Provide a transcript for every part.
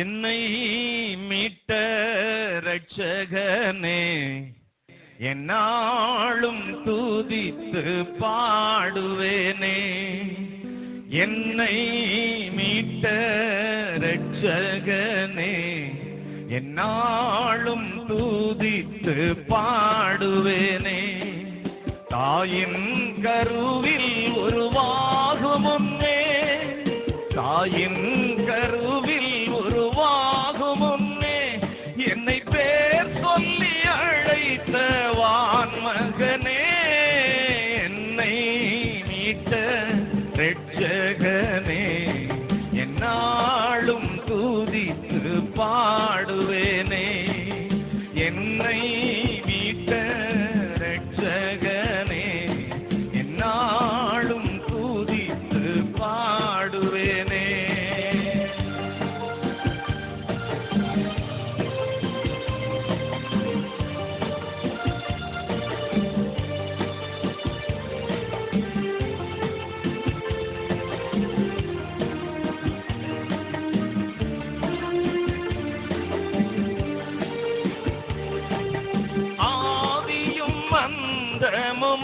என்னை மீட்ட ரட்சகனே என்னாலும் துதித்து பாடுவேனே. என்னை மீட்ட ரட்சகனே என்னாலும் துதித்து பாடுவேனே. தாயின் கருவில் உருவாகும் முன்னே, தாயின் கருவில் உருவாகும் முன்னே என்னை பேர் சொல்லி அழைத்த வான்மகனே. என்னை மீட்ட ரட்சகனே என்னாலும் துதித்து பாடுவேனே. என்னை மீட்ட ரட்சகனே என்னாலும் துதித்து பாடுவேனே.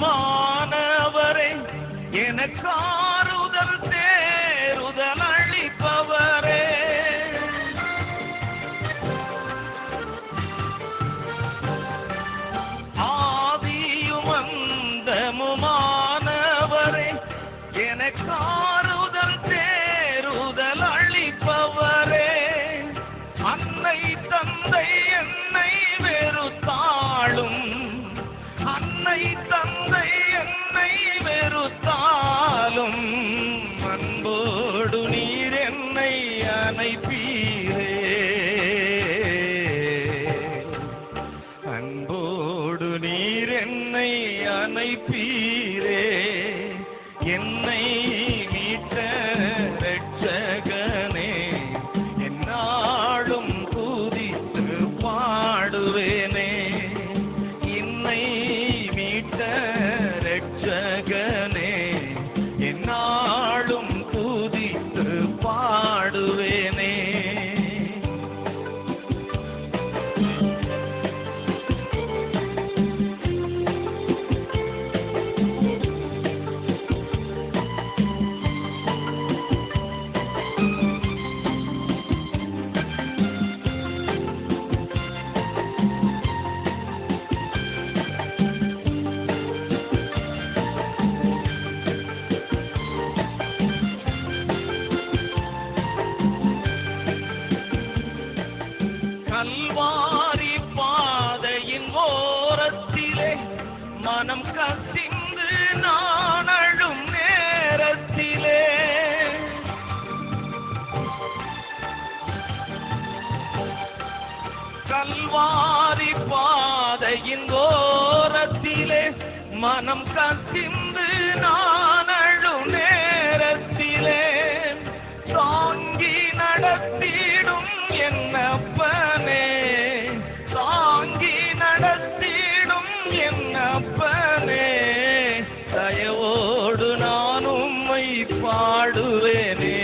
மாணவரே எனக்காறுதல் தேறுதல் அளிப்பவரே. ஆதியும் அந்தமுமானவரே எனக்காறுதல் தேறுதல் அளிப்பவரே. அன்னை தந்தை என்னை வெறுத்தாளும், அன்னை தந்தை என்னை வெறுத்தாலும் அன்போடு நீர் என்னை அணைப்பீரே. அன்போடு நீர் என்னை அணைப்பீரே. என்னை மீட்ட ரட்சகனே என்னாலும் துதித்து பாடுவேனே. என்னை மீட்ட ரட்சகனே என்னாலும் துதித்து பாடுவேனே. கல்வாரி பாதையின் ஓரத்திலே மனம் கசிந்து நான் அழும் நேரத்திலே, கல்வாரி பாதையின் ஓரத்திலே மனம் கசிந்து நான் அழும் நேரத்திலே தாங்கி நடத்திடும் என்னப்பனே, தாங்கி நடத்திடும் என்னப்பனே. தயவோடு நான் உம்மை பாடுவேனே,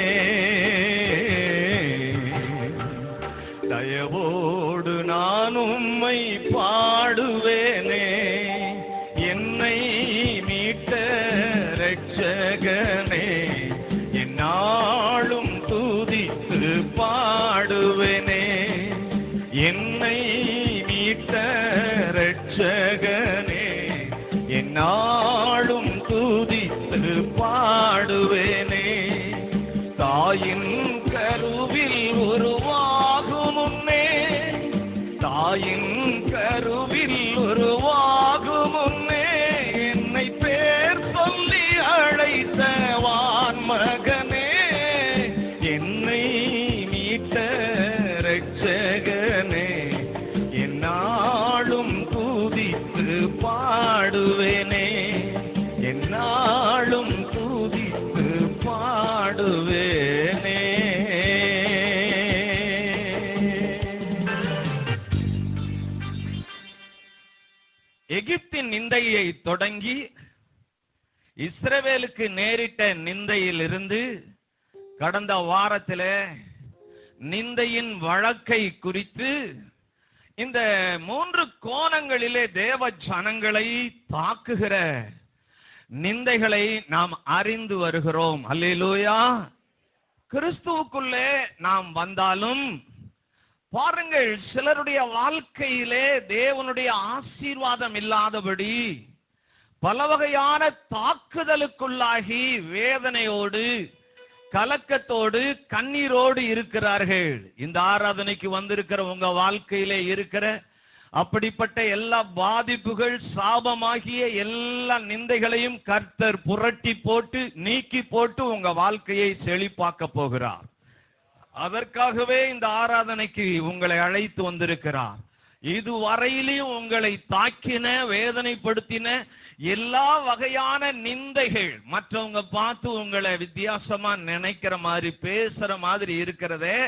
தயவோடு நான் உம்மை பாடுவேனே. என்னை மீட்ட ரட்சகனே என்னாலும் துதித்து பாடுவேனே. என்னை மீட்ட ரட்சகனே என்னாலும் துதித்து பாடுவேனே. தாயின் கருவில் உருவாகும் முன்னே, தாயின் கருவில் உருவாகும் முன்னே என்னை பேர் சொல்லி அழைத்த வான்மகனே. என்னை மீட்ட ரட்சகனே என்னாலும் துதித்து பாடுவேனே. என்னாலும் துதித்து பாடுவேனே. எகிப்தின் நிந்தையை தொடங்கி இஸ்ரவேலுக்கு நேரிட்ட நிந்தையிலிருந்து கடந்த வாரத்திலே நிந்தையின் வழக்கை குறித்து இந்த 3 கோணங்களிலே தேவ ஜனங்களை தாக்குகிற நிந்தைகளை நாம் அறிந்து வருகிறோம். அல்லேலூயா. கிறிஸ்துவுக்குள்ளே நாம் வந்தாலும் பாருங்கள், சிலருடைய வாழ்க்கையிலே தேவனுடைய ஆசீர்வாதம் இல்லாதபடி பல வகையான தாக்குதலுக்குள்ளாகி வேதனையோடு கலக்கத்தோடு கண்ணீரோடு இருக்கிறார்கள். இந்த ஆராதனைக்கு வந்திருக்கிற உங்க வாழ்க்கையிலே இருக்கிற அப்படிப்பட்ட எல்லா பாதிப்புகள், சாபமாகிய எல்லா நிந்தைகளையும் கர்த்தர் புரட்டி போட்டு நீக்கி போட்டு உங்க வாழ்க்கையை செழிப்பாக்க போகிறார். அதற்காகவே இந்த ஆராதனைக்கு உங்களை அழைத்து வந்திருக்கிறார். இதுவரையிலும் உங்களை தாக்கின, வேதனைப்படுத்தின எல்லா வகையான நிந்தைகள், மற்றவங்க பார்த்து உங்களை வித்தியாசமா நினைக்கிற மாதிரி பேசுற மாதிரி இருக்கிறதே,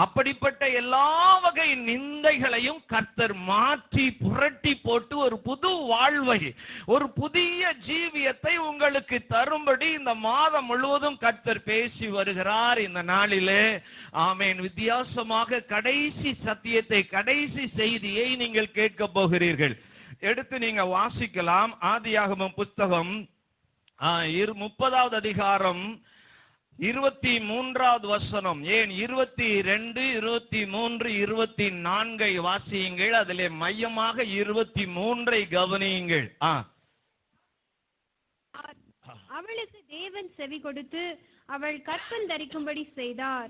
அப்படிப்பட்ட எல்லா வகை நிந்தைகளையும் கர்த்தர் மாற்றி புரட்டி போட்டு ஒரு புது வாழ்வை, ஒரு புதிய ஜீவியத்தை உங்களுக்கு தரும்படி இந்த மாதம் முழுவதும் கர்த்தர் பேசி வருகிறார். இந்த நாளிலே ஆமென், வித்தியாசமாக கடைசி சத்தியத்தை, கடைசி செய்தியை நீங்கள் கேட்க போகிறீர்கள். எடுத்து நீங்க வாசிக்கலாம். ஆதியாகமம் புத்தகம் 30வது அதிகாரம் 23வது வசனம், ஏன் 22, 23, 24 வாசியுங்கள். அதிலே மையமாக 23 கவனியுங்கள். அவளுக்கு தேவன் செவி கொடுத்து அவள் கற்பம் தரிக்கும்படி செய்தார்.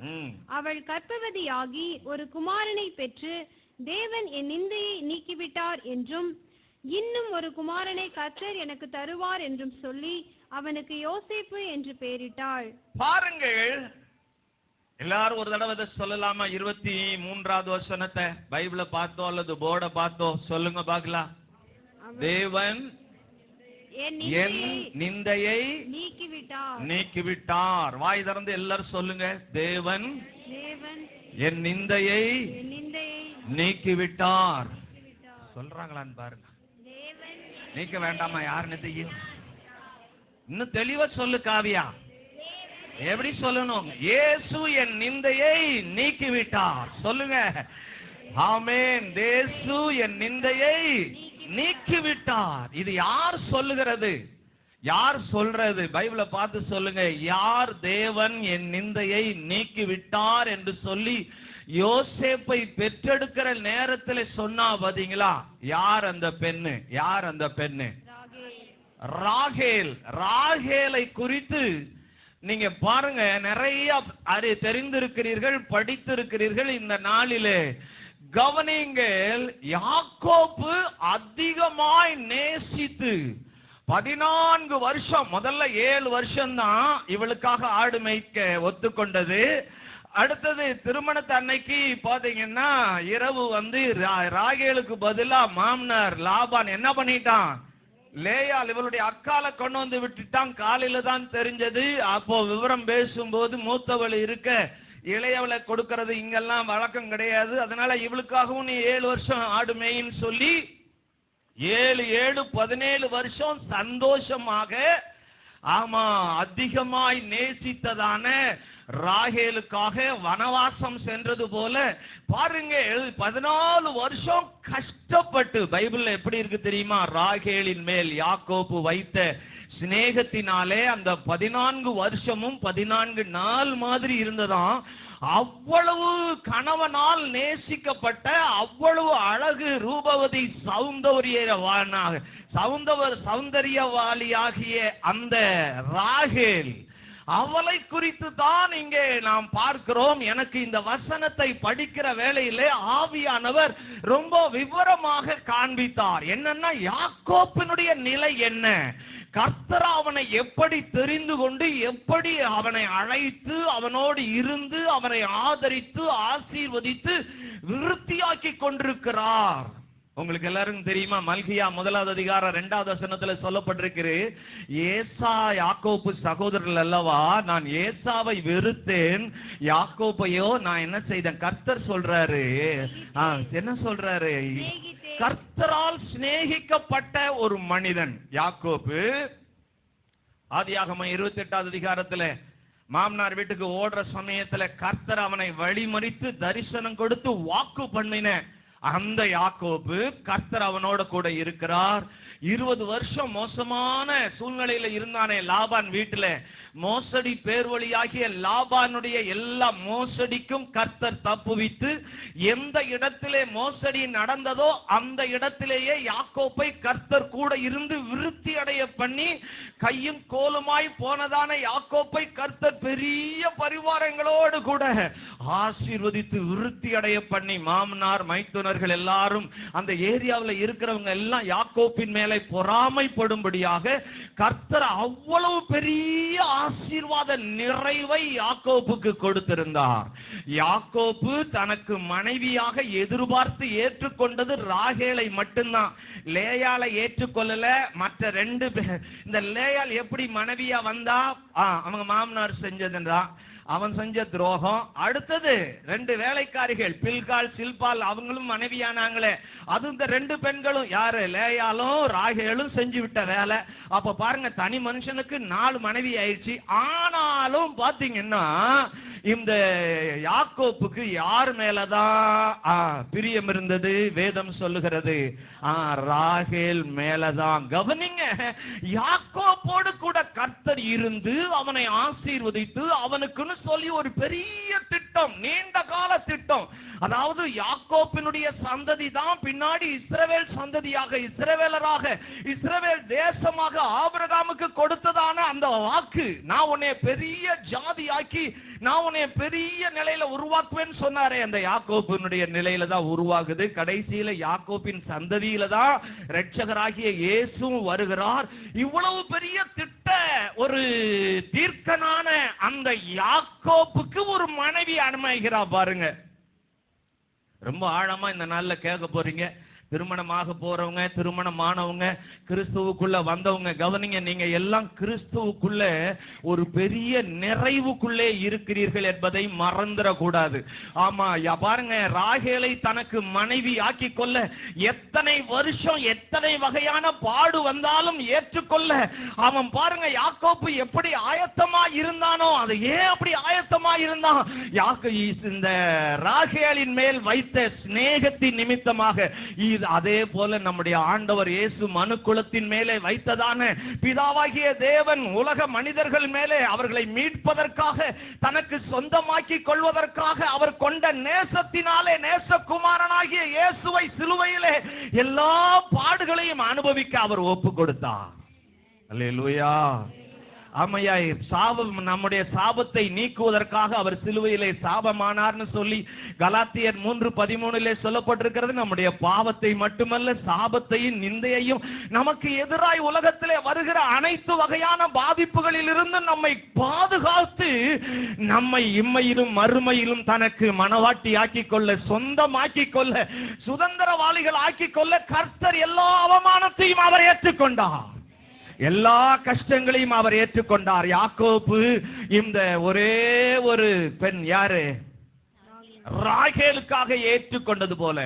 அவள் கர்ப்பவதியாகி ஒரு குமாரனை பெற்று தேவன் என் நிந்தையை நீக்கிவிட்டார் என்றும் இன்னும் ஒரு குமாரனை கர்த்தர் எனக்கு தருவார் என்றும் சொல்லி அவனுக்கு யோசேப்பு என்று பெயரிட்டாள். பாருங்கள், எல்லாரும் ஒரு தடவை சொல்லலாமா? 23வது வசனத்தை பைபிள பார்த்தோ அல்லது போர்டை பார்த்தோ சொல்லுங்க பார்க்கலாம். தேவன் என் நிந்தையை நீக்கிவிட்டார். வாய் திறந்து எல்லாரும் சொல்லுங்க. தேவன் என் நிந்தையை நீக்கிவிட்டார். சொல்றாங்களான்னு பாருங்க. நீக்க வேண்டாமா? யாருன்னு தெரியும்? இன்னும் தெளிவா சொல்லு காவியா. எப்படி சொல்லணும்? இயேசு என் நிந்தையை நீக்கிவிட்டார். சொல்லுங்க. ஆமென். இயேசு என் நிந்தையை நீக்கிவிட்டார். இது யார் சொல்லுகிறது? யார் சொல்றது? பைபிளை பார்த்து சொல்லுங்க. யார் தேவன் என் நிந்தையை நீக்கிவிட்டார் என்று சொல்லி யோசேப்பை பெற்றெடுக்கிற நேரத்தில் சொன்னா பாத்தீங்களா? யார் அந்த பெண்ணு? யார் அந்த பெண்ணு? ராகேல். ராகேலை குறித்து நீங்க பாருங்க, நிறைய தெரிந்திருக்கிறீர்கள், படித்திருக்கிறீர்கள். இந்த நாளிலே கவனிங்கள். யாக்கோபு அதிகமாய் நேசித்து 14 வருஷம், முதல்ல 7 வருஷம் தான் இவளுக்காக ஆடு மேய்க்க ஒத்துக்கொண்டது. அடுத்தது திருமணத்து அன்னைக்கு பாத்தீங்கன்னா இரவு ராகேலுக்கு பதிலா மாமனார் லாபான் என்ன பண்ணிட்டான்? லேயாள் இவளுடைய அக்கால கொண்டு வந்து விட்டுட்டான். காலையில தான் தெரிஞ்சது. அப்போ விவரம் பேசும்போது மூத்தவள் இருக்க இளையவளை கொடுக்கறது இங்கெல்லாம் வழக்கம் கிடையாது. அதனால இவளுக்காகவும் நீ 7 வருஷம் ஆடு மேயின்னு சொல்லி 7, 17 வருஷம் சந்தோஷமாக, ஆமா, அதிகமாய் நேசித்ததான ராகேலுக்காக வனவாசம் சென்றது போல பாருங்க. 14 வருஷம் கஷ்டப்பட்டு, பைபிள்ல எப்படி இருக்கு தெரியுமா? ராகேலின் மேல் யாக்கோபு வைத்த சிநேகத்தினாலே அந்த 14 வருஷமும் 14 நாள் மாதிரி இருந்ததாம். அவ்வளவு கணவனால் நேசிக்கப்பட்ட, அவ்வளவு அழகு ரூபவதி சௌந்தரியவாளியாகிய அந்த ராகேல், அவளை குறித்து தான் இங்கே நாம் பார்க்கிறோம். எனக்கு இந்த வசனத்தை படிக்கிற வேளையிலே ஆவியானவர் ரொம்ப விவரமாக காண்பித்தார். என்னன்னா, யாக்கோப்பினுடைய நிலை என்ன, கர்த்தர் அவனை எப்படி தெரிந்து கொண்டு, எப்படி அவனை அழைத்து, அவனோடு இருந்து, அவனை ஆதரித்து, ஆசீர்வதித்து விருத்தியாக்கி கொண்டிருக்கிறார். உங்களுக்கு எல்லாரும் தெரியுமா? மல்கியா 1வது அதிகாரம் 2வது வசனத்துல சொல்லப்பட்டிருக்கு, ஏசா யாக்கோப்பு சகோதரர்கள் அல்லவா, நான் ஏசாவை வெறுத்தேன், யாக்கோப்பையோ நான் என்ன செய்தேன்? கர்த்தர் சொல்றாரு. என்ன சொல்றாரு? கர்த்தரால் சிநேகிக்கப்பட்ட ஒரு மனிதன் யாக்கோப்பு. ஆதியாகமம் 28வது அதிகாரத்துல மாமனார் வீட்டுக்கு ஓடுற சமயத்துல கர்த்தர் அவனை வழிமறித்து தரிசனம் கொடுத்து வாக்கு பண்ணின அந்த யாக்கோபு கர்த்தர் அவனோட கூட இருக்கிறார். 20 வருஷம் மோசமான சூழ்நிலையில இருந்தானே லாபான் வீட்டுல. மோசடி பேர்வழியாகிய லாபானுடைய எல்லா மோசடிக்கும் கர்த்தர் தப்புவித்து எந்த இடத்திலே மோசடி நடந்ததோ அந்த இடத்திலேயே யாக்கோப்பை கர்த்தர் கூட இருந்து விருத்தி அடைய பண்ணி கையும் கோலுமாய் போனதான யாக்கோப்பை கர்த்தர் பெரிய பரிவாரங்களோடு கூட ஆசீர்வதித்து விருத்தி அடைய பண்ணி மாமனார் மைத்துனர்கள் எல்லாரும் அந்த ஏரியாவில் இருக்கிறவங்க எல்லாம் யாக்கோப்பின் மேலே பொறாமைப்படும்படியாக கர்த்தர் அவ்வளவு பெரிய ஆசீர்வாத நிறைவை யாக்கோப்புக்கு கொடுத்திருந்தார். யாக்கோப்பு தனக்கு மனைவியாக எதிர்பார்த்து ஏற்றுக்கொண்டது ராகேலை மட்டும்தான். லேயாலை ஏற்றுக்கொள்ளல. மற்ற 2 பேர். இந்த லேயால் எப்படி மனைவியா வந்தா அவங்க மாமனார் செஞ்சதுன்றா அவன் செஞ்ச துரோகம். அடுத்தது 2 வேலைக்காரிகள் பில்கால் சில்பால் அவங்களும் மனைவியானாங்களே, அது இந்த 2 பெண்களும் யாரு லேயாலும் ராகேலும் செஞ்சு விட்ட வேலை. அப்ப பாருங்க, தனி மனுஷனுக்கு 4 மனைவி ஆயிடுச்சு. ஆனாலும் பாத்தீங்கன்னா இந்த யாக்கோப்புக்கு யார் மேலதான் பிரியம் இருந்தது? வேதம் சொல்லுகிறது ராகேல் மேலதான். கவனிங்க, யாக்கோப்போடு கூட கர்த்தர் இருந்து அவனை ஆசீர்வதித்து அவனுக்குன்னு சொல்லி ஒரு பெரிய திட்டம், நீண்ட கால திட்டம். அதாவது யாக்கோப்பினுடைய சந்ததி தான் பின்னாடி இஸ்ரவேல் சந்ததியாக, இஸ்ரவேலராக, இஸ்ரவேல் தேசமாக ஆபிரகாமுக்கு கொடுத்ததான அந்த வாக்கு. நான் உன்னை பெரிய ஜாதியாக்கி நான் உன்னை பெரிய நிலையில உருவாக்குவேன்னு சொன்னாரே, அந்த யாக்கோப்பினுடைய நிலையில தான் உருவாகுது. கடைசியில யாக்கோப்பின் சந்ததியில தான் இரட்சகராகிய இயேசுவும் வருகிறார். இவ்வளவு பெரிய திட்ட ஒரு தீர்க்கனான அந்த யாக்கோப்புக்கு ஒரு மனைவி அனுமதிக்கிறா பாருங்க. ரொம்ப ஆழமா இந்த நாள்ல கேட்க போறீங்க. திருமணமாக போறவங்க, திருமணமானவங்க, கிறிஸ்துவுக்குள்ள வந்தவங்க, கவனிங்க, நீங்க எல்லாம் கிறிஸ்துவுக்குள்ள ஒரு பெரிய நிறைவுக்குள்ளே இருக்கிறீர்கள் என்பதை மறந்துடக்கூடாது. ஆமா, பாருங்க, ராகேலை தனக்கு மனைவி ஆக்கி கொள்ள எத்தனை வருஷம் எத்தனை வகையான பாடு வந்தாலும் ஏற்றுக்கொள்ள அவன் பாருங்க யாக்கோப்பு எப்படி ஆயத்தமா இருந்தானோ, அது ஏன் அப்படி ஆயத்தமா இருந்தான்? இந்த ராகேலின் மேல் வைத்த சிநேகத்தின் நிமித்தமாக. அதே போல நம்முடைய ஆண்டவர் இயேசு மனுக்குலத்தின் மேலே வைத்ததான பிதாவாகிய தேவன் உலக மனிதர்கள் மேலே அவர்களை மீட்பதற்காக, தனக்கு சொந்தமாக்கி கொள்வதற்காக அவர் கொண்ட நேசத்தினாலே நேசகுமாரனாகிய இயேசுவை சிலுவையிலே எல்லா பாடுகளையும் அனுபவிக்க அவர் ஒப்பு கொடுத்தார். அல்லேலூயா. ஆமையா, சாபம், நம்முடைய சாபத்தை நீக்குவதற்காக அவர் சிலுவையிலே சாபமானார்னு சொல்லி கலாத்தியர் 3:13 சொல்லப்பட்டிருக்கிறது. நம்முடைய பாவத்தை மட்டுமல்ல, சாபத்தையும் நிந்தையையும் நமக்கு எதிராய் உலகத்திலே வருகிற அனைத்து வகையான பாதிப்புகளில் இருந்து நம்மை பாதுகாத்து நம்மை இம்மையிலும் மறுமையிலும் தனக்கு மனவாட்டி ஆக்கி கொள்ள, சொந்தமாக்கி கொள்ள, சுதந்திரவாளிகள் ஆக்கி கொள்ள கர்த்தர் எல்லா அவமானத்தையும் அவர் ஏற்றுக்கொண்டார். எல்லா கஷ்டங்களையும் அவர் ஏற்றுக்கொண்டார். யாக்கோப்பு இந்த ஒரே ஒரு பெண், யாரு? ராகேலுக்காக ஏற்றுக்கொண்டது போல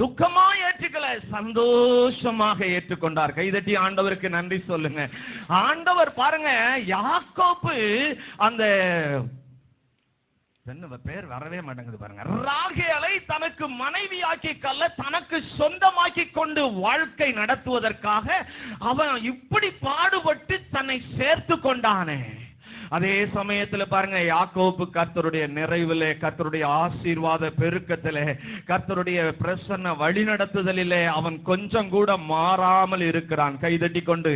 துக்கமா ஏற்றுக்கல, சந்தோஷமாக ஏற்றுக்கொண்டார். கைதட்டி ஆண்டவருக்கு நன்றி சொல்லுங்க. ஆண்டவர் பாருங்க, யாக்கோப்பு அந்த பேர் வரவே மாட்டேங்குது பாருங்க, ராகேலை தனக்கு மனைவியாக்கி கொள்ள, தனக்கு சொந்தமாக்கி கொண்டு வாழ்க்கை நடத்துவதற்காக அவன் இப்படி பாடுபட்டு தன்னை சேர்த்து கொண்டானே. அதே சமயத்துல பாருங்க, யாக்கோப்பு கர்த்தருடைய நிறைவிலே, கர்த்தருடைய ஆசீர்வாத பெருக்கத்திலே, கர்த்தருடைய பிரசன்ன வழிநடத்துதலிலே அவன் கொஞ்சம் கூட மாறாமல் இருக்கிறான். கைதட்டி கொண்டு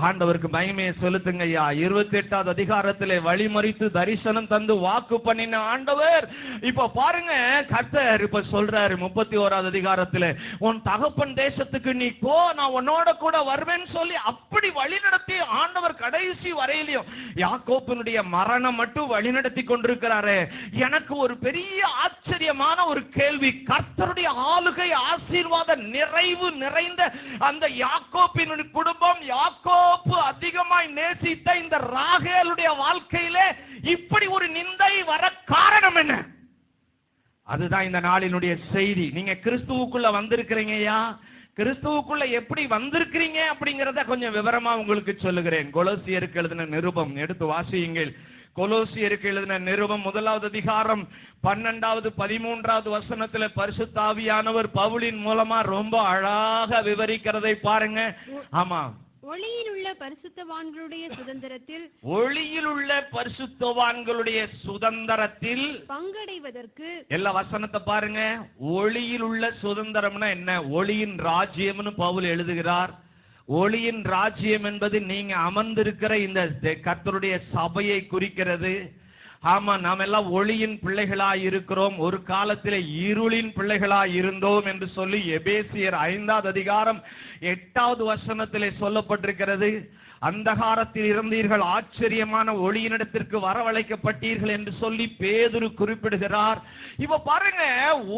ஆண்டவருக்கு மகிமையை செலுத்துங்க ஐயா. 28வது அதிகாரத்திலே வழிமறித்து தரிசனம் தந்து வாக்கு பண்ணின ஆண்டவர் இப்ப பாருங்க, கர்த்தர் இப்ப சொல்றாரு 31வது அதிகாரத்திலே, உன் தகப்பன் தேசத்துக்கு நீ போ, நான் உன்னோட கூட வருவேன்னு சொல்லி அப்படி வழிநடத்தி ஆண்டவர் கடைசி வரையிலையும் யாக்கோப்பு மரணம் மட்டும் வழிநடத்தி கொண்டிருக்கிறாரு. எனக்கு ஒரு பெரிய ஆச்சரியமான ஒரு கேள்வி, கர்த்தருடைய ஆளுகை ஆசீர்வாத நிறைவு நிறைந்த அந்த யாக்கோப்பின் குடும்பம், யாக்கோப்பு அதிகமாய் நேசித்த இந்த ராகேலுடைய வாழ்க்கையிலே இப்படி ஒரு நிந்தை வர காரணம் என்ன? அதுதான் இந்த நாளினுடைய செய்தி. நீங்க கிறிஸ்துவுக்குள்ள வந்திருக்கிறீங்கயா, கிறிஸ்துவுக்குள்ள எப்படி வந்திருக்கிறீங்க அப்படிங்கறத கொஞ்சம் விவரமா உங்களுக்கு சொல்லுகிறேன். கொலோசியருக்கு எழுதின நிருபம் எடுத்து வாசியுங்கள். கொலோசியருக்கு எழுதின நிருபம் 1வது அதிகாரம் 12வது 13வது வசனத்துல பரிசுத்த ஆவியானவர் பவுலின் மூலமா ரொம்ப அழகாக விவரிக்கிறதை பாருங்க. ஆமா, ஒளியில் உள்ள பரிசுத்தவான்களுடைய சுதந்திரத்தில் பங்கடைவதற்கு எல்லா வசனத்தை பாருங்க. ஒளியில் உள்ள சுதந்திரம்னா என்ன? ஒளியின் ராஜ்யம்னு பவுல் எழுதுகிறார். ஒளியின் ராஜ்யம் என்பது நீங்க அமர்ந்திருக்கிற இந்த கர்த்தருடைய சபையை குறிக்கிறது. ஆமா, நாம் எல்லாம் ஒளியின் பிள்ளைகளாய் இருக்கிறோம். ஒரு காலத்திலே இருளின் பிள்ளைகளாய் இருந்தோம் என்று சொல்லி எபேசியர் 5வது அதிகாரம் 8வது வசனத்திலே சொல்லப்பட்டிருக்கிறது. அந்தகாரத்தில் இருந்தீர்கள், ஆச்சரியமான ஒளியினிடத்திற்கு வரவழைக்கப்பட்டீர்கள் என்று சொல்லி பேதுரு குறிப்பிடுகிறார். இப்ப பாருங்க,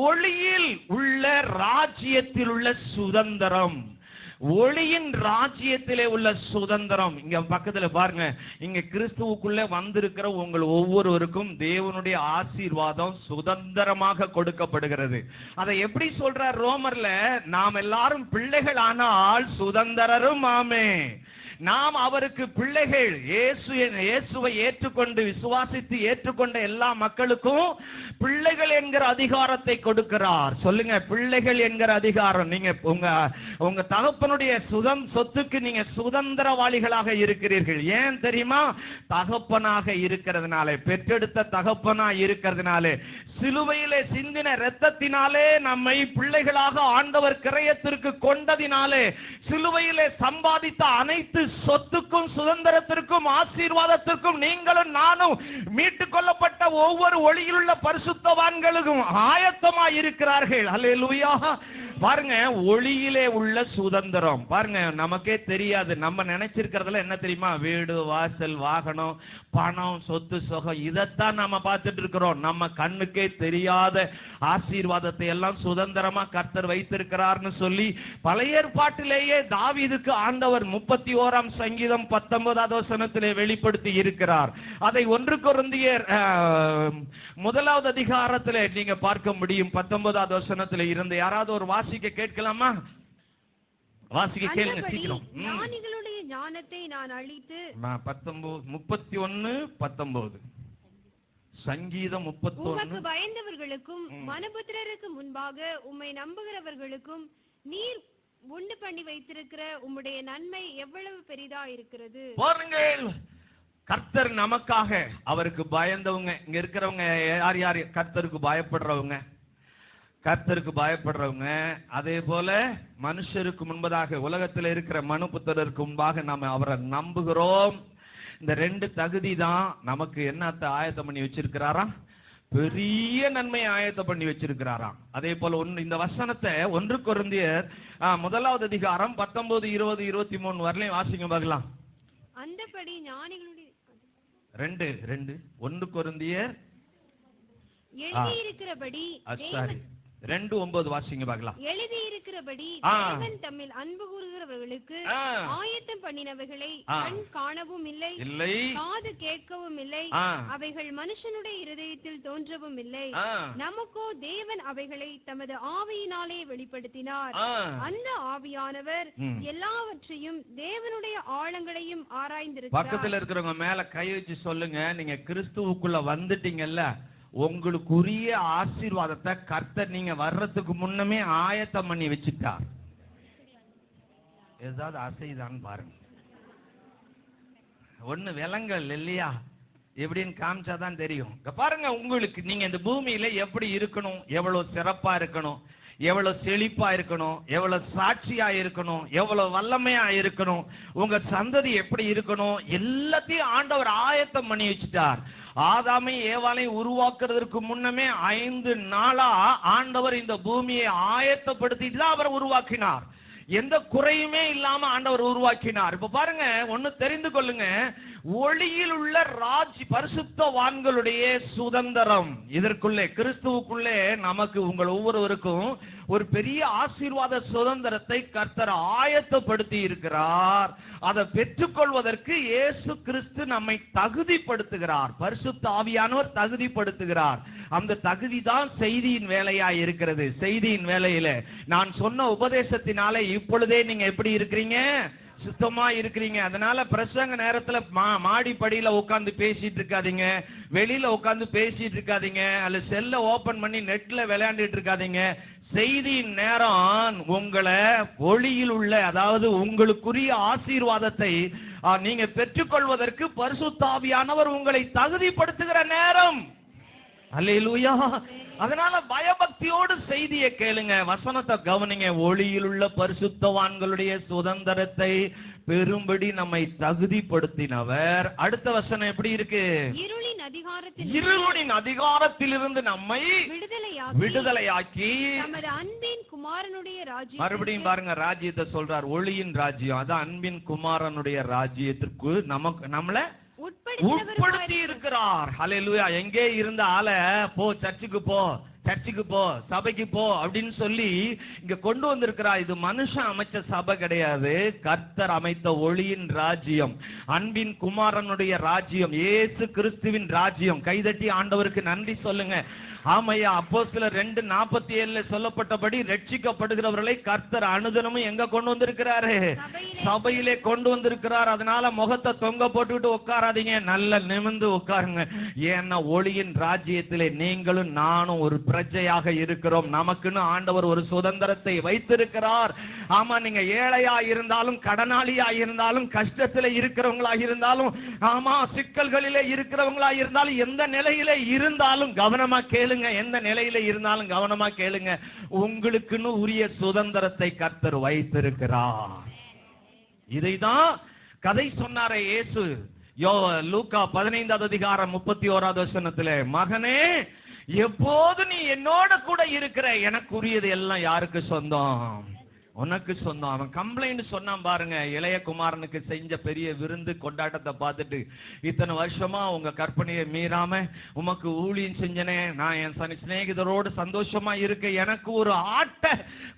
ஒளியில் உள்ள ராஜ்யத்தில் உள்ள சுதந்திரம், ஒளியின் ராஜ்யத்திலே உள்ள சுதந்திரம். இங்க பக்கத்துல பாருங்க, இங்க கிறிஸ்துவுக்குள்ள வந்திருக்கிற உங்கள் ஒவ்வொருவருக்கும் தேவனுடைய ஆசீர்வாதம் சுதந்திரமாக கொடுக்கப்படுகிறது. அதை எப்படி சொல்றார் ரோமர்ல? நாம் எல்லாரும் பிள்ளைகள் ஆனால் சுதந்திரரும் ஆமே. நாம் அவருக்கு பிள்ளைகள். இயேசுவை ஏற்றுக்கொண்டு விசுவாசித்து ஏற்றுக்கொண்ட எல்லா மக்களுக்கும் பிள்ளைகள் என்கிற அதிகாரத்தை கொடுக்கிறார். சொல்லுங்க, பிள்ளைகள் என்கிற அதிகாரம். நீங்க உங்க தகப்பனுடைய சொத்துக்கு நீங்க சுதந்திரவாளிகளாக இருக்கிறீர்கள். ஏன் தெரியுமா? தகப்பனாக இருக்கிறதுனாலே, பெற்றெடுத்த தகப்பனா இருக்கிறதுனாலே, சிலுவையிலே சிந்தின இரத்தத்தினாலே நம்மை பிள்ளைகளாக ஆண்டவர் கிரயத்திற்கு கொண்டதினாலே, சிலுவையிலே சம்பாதித்த அனைத்து சொத்துக்கும் சுதந்திரத்திற்கும் ஆசீர்வாதத்திற்கும் நீங்களும் நானும் மீட்டுக் கொள்ளப்பட்ட ஒவ்வொரு ஒளியிலுள்ள பரிசுத்தவான்களுக்கும் ஆயத்தமாய் இருக்கிறார்கள். அல்லேலூயா. பாருங்க, ஒளியிலே உள்ள சுதந்திரம். பாருங்க, நமக்கே தெரியாது. நம்ம நினைச்சிருக்கிறதுல என்ன தெரியுமா? வீடு, வாசல், வாகனம், பணம், சொத்து, சுகம், இதைத்தான் நம்ம பார்த்துட்டு இருக்கிறோம். நம்ம கண்ணுக்கே தெரியாத ஆசீர்வாதத்தை எல்லாம் சுதந்திரமா கர்த்தர் வைத்திருக்கிறார்னு சொல்லி பழைய ஏற்பாட்டிலேயே தாவீதுக்கு ஆண்டவர் 31ஆம் சங்கீதம் 19வது வசனத்திலே வெளிப்படுத்தி இருக்கிறார். அதை 1 கொரிந்தியர் 1வது அதிகாரத்திலே நீங்க பார்க்க முடியும். 19வது வசனத்திலே இருந்து யாராவது ஒரு வாசிக்க கேட்கலாமா? வாசிக்க கேளுங்க சீக்கிரம். ஞானிகளுடைய ஞானத்தை நான் அழித்து 31:19 சங்கீதம் 31. உமக்கு பயந்தவர்களுக்கும் மனுபுத்திரருக்கு முன்பாக உம்மை நம்புகிறவர்களுக்கும் நீர் உண்டு பண்ணி வைத்திருக்கிற உம்முடைய நன்மை எவ்வளவு பெரிதா இருக்கிறது. பாருங்கள், கர்த்தர் நமக்காக, அவருக்கு பயந்தவங்க இங்க இருக்கிறவங்க யார் யார்? கர்த்தருக்கு பயப்படுறவங்க, கர்த்தருக்கு பயப்படுறவங்க. அதே போல மனுஷருக்கு முன்பதாக, உலகத்தில் இருக்கிற மனுபுத்திரருக்கு முன்பாக நாம அவரை நம்புகிறோம். இந்த 2 தகுதி தான் நமக்கு என்னத்தை ஆயத்தம் பண்ணி வச்சிருக்கிறாரா? பெரிய நன்மையை ஆயத்தம் பண்ணி வச்சிருக்கிறாராம். அதே போல இந்த வசனத்தை 1 கொரிந்தியர் 1வது அதிகாரம் 19, 20, 23 வரலையும் வாசிங்க பார்க்கலாம். அந்தபடி ஞானிகளுடைய 1 கொரிந்தியர் எழுதியிருக்கிறபடி 2:9 வாசிங்க பார்க்கலாம். எழுதியிருக்கிறபடி தேவன் தம்மில் அன்பு கூறுகிறவர்களுக்கு ஆயத்தம் பண்ணினவைகளை கண் காணவும் இல்லை, காது கேட்கவும் இல்லை, அவைகள் மனுஷனுடைய இருதயத்தில் தோன்றவும் இல்லை. நமக்கோ தேவன் அவைகளை தமது ஆவியினாலே வெளிப்படுத்தினார். அந்த ஆவியானவர் எல்லாவற்றையும் தேவனுடைய ஆழங்களையும் ஆராய்ந்திருக்கிறார். பக்கத்துல இருக்கிறவங்க மேல கை வச்சு சொல்லுங்க, நீங்க கிறிஸ்துவுக்குள்ள வந்துட்டீங்கல்ல, உங்களுக்குரிய ஆசீர்வாதத்தை கர்த்தர் நீங்க வர்றதுக்கு முன்னமே ஆயத்தம் பண்ணி வச்சுட்டார். ஏதாவது அசைதான் பாருங்க. ஒண்ணு விலங்கல் இல்லையா? எப்படின்னு காமிச்சாதான் தெரியும். பாருங்க, உங்களுக்கு நீங்க இந்த பூமியில எப்படி இருக்கணும், எவ்வளவு சிறப்பா இருக்கணும், எவ்வளவு செழிப்பா இருக்கணும், எவ்வளவு சாட்சியா இருக்கணும், எவ்வளவு வல்லமையா இருக்கணும், உங்க சந்ததி எப்படி இருக்கணும், எல்லாத்தையும் ஆண்டவர் ஆயத்தம் பண்ணி வச்சுட்டார். ஆதாமை ஏவாளை உருவாக்குறதுக்கு முன்னமே 5 நாளா ஆண்டவர் இந்த பூமியை ஆயத்தப்படுத்திட்டு தான் அவர் உருவாக்கினார். எந்த குறையுமே இல்லாம ஆண்டவர் உருவாக்கினார். இப்ப பாருங்க, ஒண்ணு தெரிந்து கொள்ளுங்க, ஒளியில் உள்ள பரிசுத்தவான்களுடைய சுதந்திரம். இதற்குள்ளே கிறிஸ்துவுக்குள்ளே நமக்கு உங்கள் ஒவ்வொருவருக்கும் ஒரு பெரிய ஆசீர்வாத சுதந்திரத்தை கர்த்தர் ஆயத்தப்படுத்தி இருக்கிறார். அதை பெற்றுக்கொள்வதற்கு இயேசு கிறிஸ்து நம்மை தகுதிப்படுத்துகிறார். பரிசுத்த ஆவியானவர் தகுதிப்படுத்துகிறார். அந்த தகுதி தான் செய்தியின் வேலையா இருக்கிறது. செய்தியின் வேலையில நான் சொன்ன உபதேசத்தினாலே இப்பொழுதே நீங்க எப்படி இருக்கிறீங்க? சுத்தமா இருக்கிறீங்க. அதனால பிரசங்க நேரத்துல மாடிப்படியில உட்கார்ந்து பேசிட்டு இருக்காதீங்க, வெளியில உட்கார்ந்து பேசிட்டு இருக்காதீங்க, அல்ல செல்ல ஓபன் பண்ணி நெட்ல விளையாண்டுட்டு இருக்காதீங்க. செய்தியின் நேரம் உங்களை ஒளியில் உள்ள, அதாவது உங்களுக்குரிய ஆசீர்வாதத்தை நீங்க பெற்றுக்கொள்வதற்கு பரிசுத்த ஆவியானவர் உங்களை தகுதிப்படுத்துகிற நேரம். அல்லேலூயா. அதனால பயபக்தியோடு செய்தியை கேளுங்க, வசனத்தை கவனிங்க. ஒளியில் உள்ள பரிசுத்தவான்களுடைய சுதந்திரத்தை பெரும்படி நம்மை தகுதிப்படுத்தினவர். அடுத்த வசனம் எப்படி இருக்கு? இருளின் அதிகாரத்திலிருந்து நம்மை விடுதலையாக்கி நமது அன்பின் குமாரனுடைய ராஜ்யம். மறுபடியும் பாருங்க, ராஜ்யத்தை சொல்றார். ஒளியின் ராஜ்யம், அதான் அன்பின் குமாரனுடைய ராஜ்யத்திற்கு நம்மள உட்படுத்தி இருக்கிறார். ஹல்லேலூயா. எங்கே இருந்த ஆள போ, சர்ச்சுக்கு போ, சர்ச்சுக்கு போ, சபைக்கு போ அப்படின்னு சொல்லி இங்க கொண்டு வந்திருக்கிறார். இது மனுஷன் அமைச்ச சபை கிடையாது, கர்த்தர் அமைத்த ஒளியின் ராஜ்யம், அன்பின் குமாரனுடைய ராஜ்யம், இயேசு கிறிஸ்துவின் ராஜ்யம். கைதட்டி ஆண்டவருக்கு நன்றி சொல்லுங்க. ஆமையா, அப்போஸ்தலர் 2:47 சொல்லப்பட்டபடி ரட்சிக்கப்படுகிறவர்களை கர்த்தர் அனுதினமும் எங்க கொண்டு வந்திருக்கிறாரு? சபையிலே கொண்டு வந்திருக்கிறார். அதனால முகத்தை தொங்க போட்டுவிட்டு உட்காராதீங்க, நல்ல நிமிர்ந்து உட்காருங்க. ஏன்னா ஒளியின் ராஜ்யத்திலே நீங்களும் நானும் ஒரு பிரஜையாக இருக்கிறோம். நமக்குன்னு ஆண்டவர் ஒரு சுதந்திரத்தை வைத்திருக்கிறார். ஆமா, நீங்க ஏழையா இருந்தாலும், கடனாளியா இருந்தாலும், கஷ்டத்திலே இருக்கிறவங்களா இருந்தாலும், ஆமா சிக்கல்களிலே இருக்கிறவங்களா இருந்தாலும், எந்த நிலையிலே இருந்தாலும் கவனமா கேளு. எந்த நிலையில இருந்தாலும் கவனமா கேளுங்க. உங்களுக்குன்னு உரிய சுதந்திரத்தை கர்த்தர் வைத்திருக்கிறார். இதைதான் கதை சொன்னாரே இயேசு. லூக்கா 15வது அதிகாரம் 31வது வசனத்திலே, மகனே எப்போது நீ என்னோட கூட இருக்கிற, எனக்கு உரியது எல்லாம் யாருக்கு சொந்தம்? உனக்கு சொந்தம். அவன் கம்ப்ளைண்ட் சொன்னான் பாருங்க, இளைய குமாரனுக்கு செஞ்ச பெரிய விருந்து கொண்டாட்டத்தை பார்த்துட்டு, இத்தனை வருஷமா உங்க கற்பனையை மீறாம உமக்கு ஊழியம் செஞ்சனே, நான் என் சிநேகிதரோடு சந்தோஷமா இருக்க, எனக்கு ஒரு ஆட்டை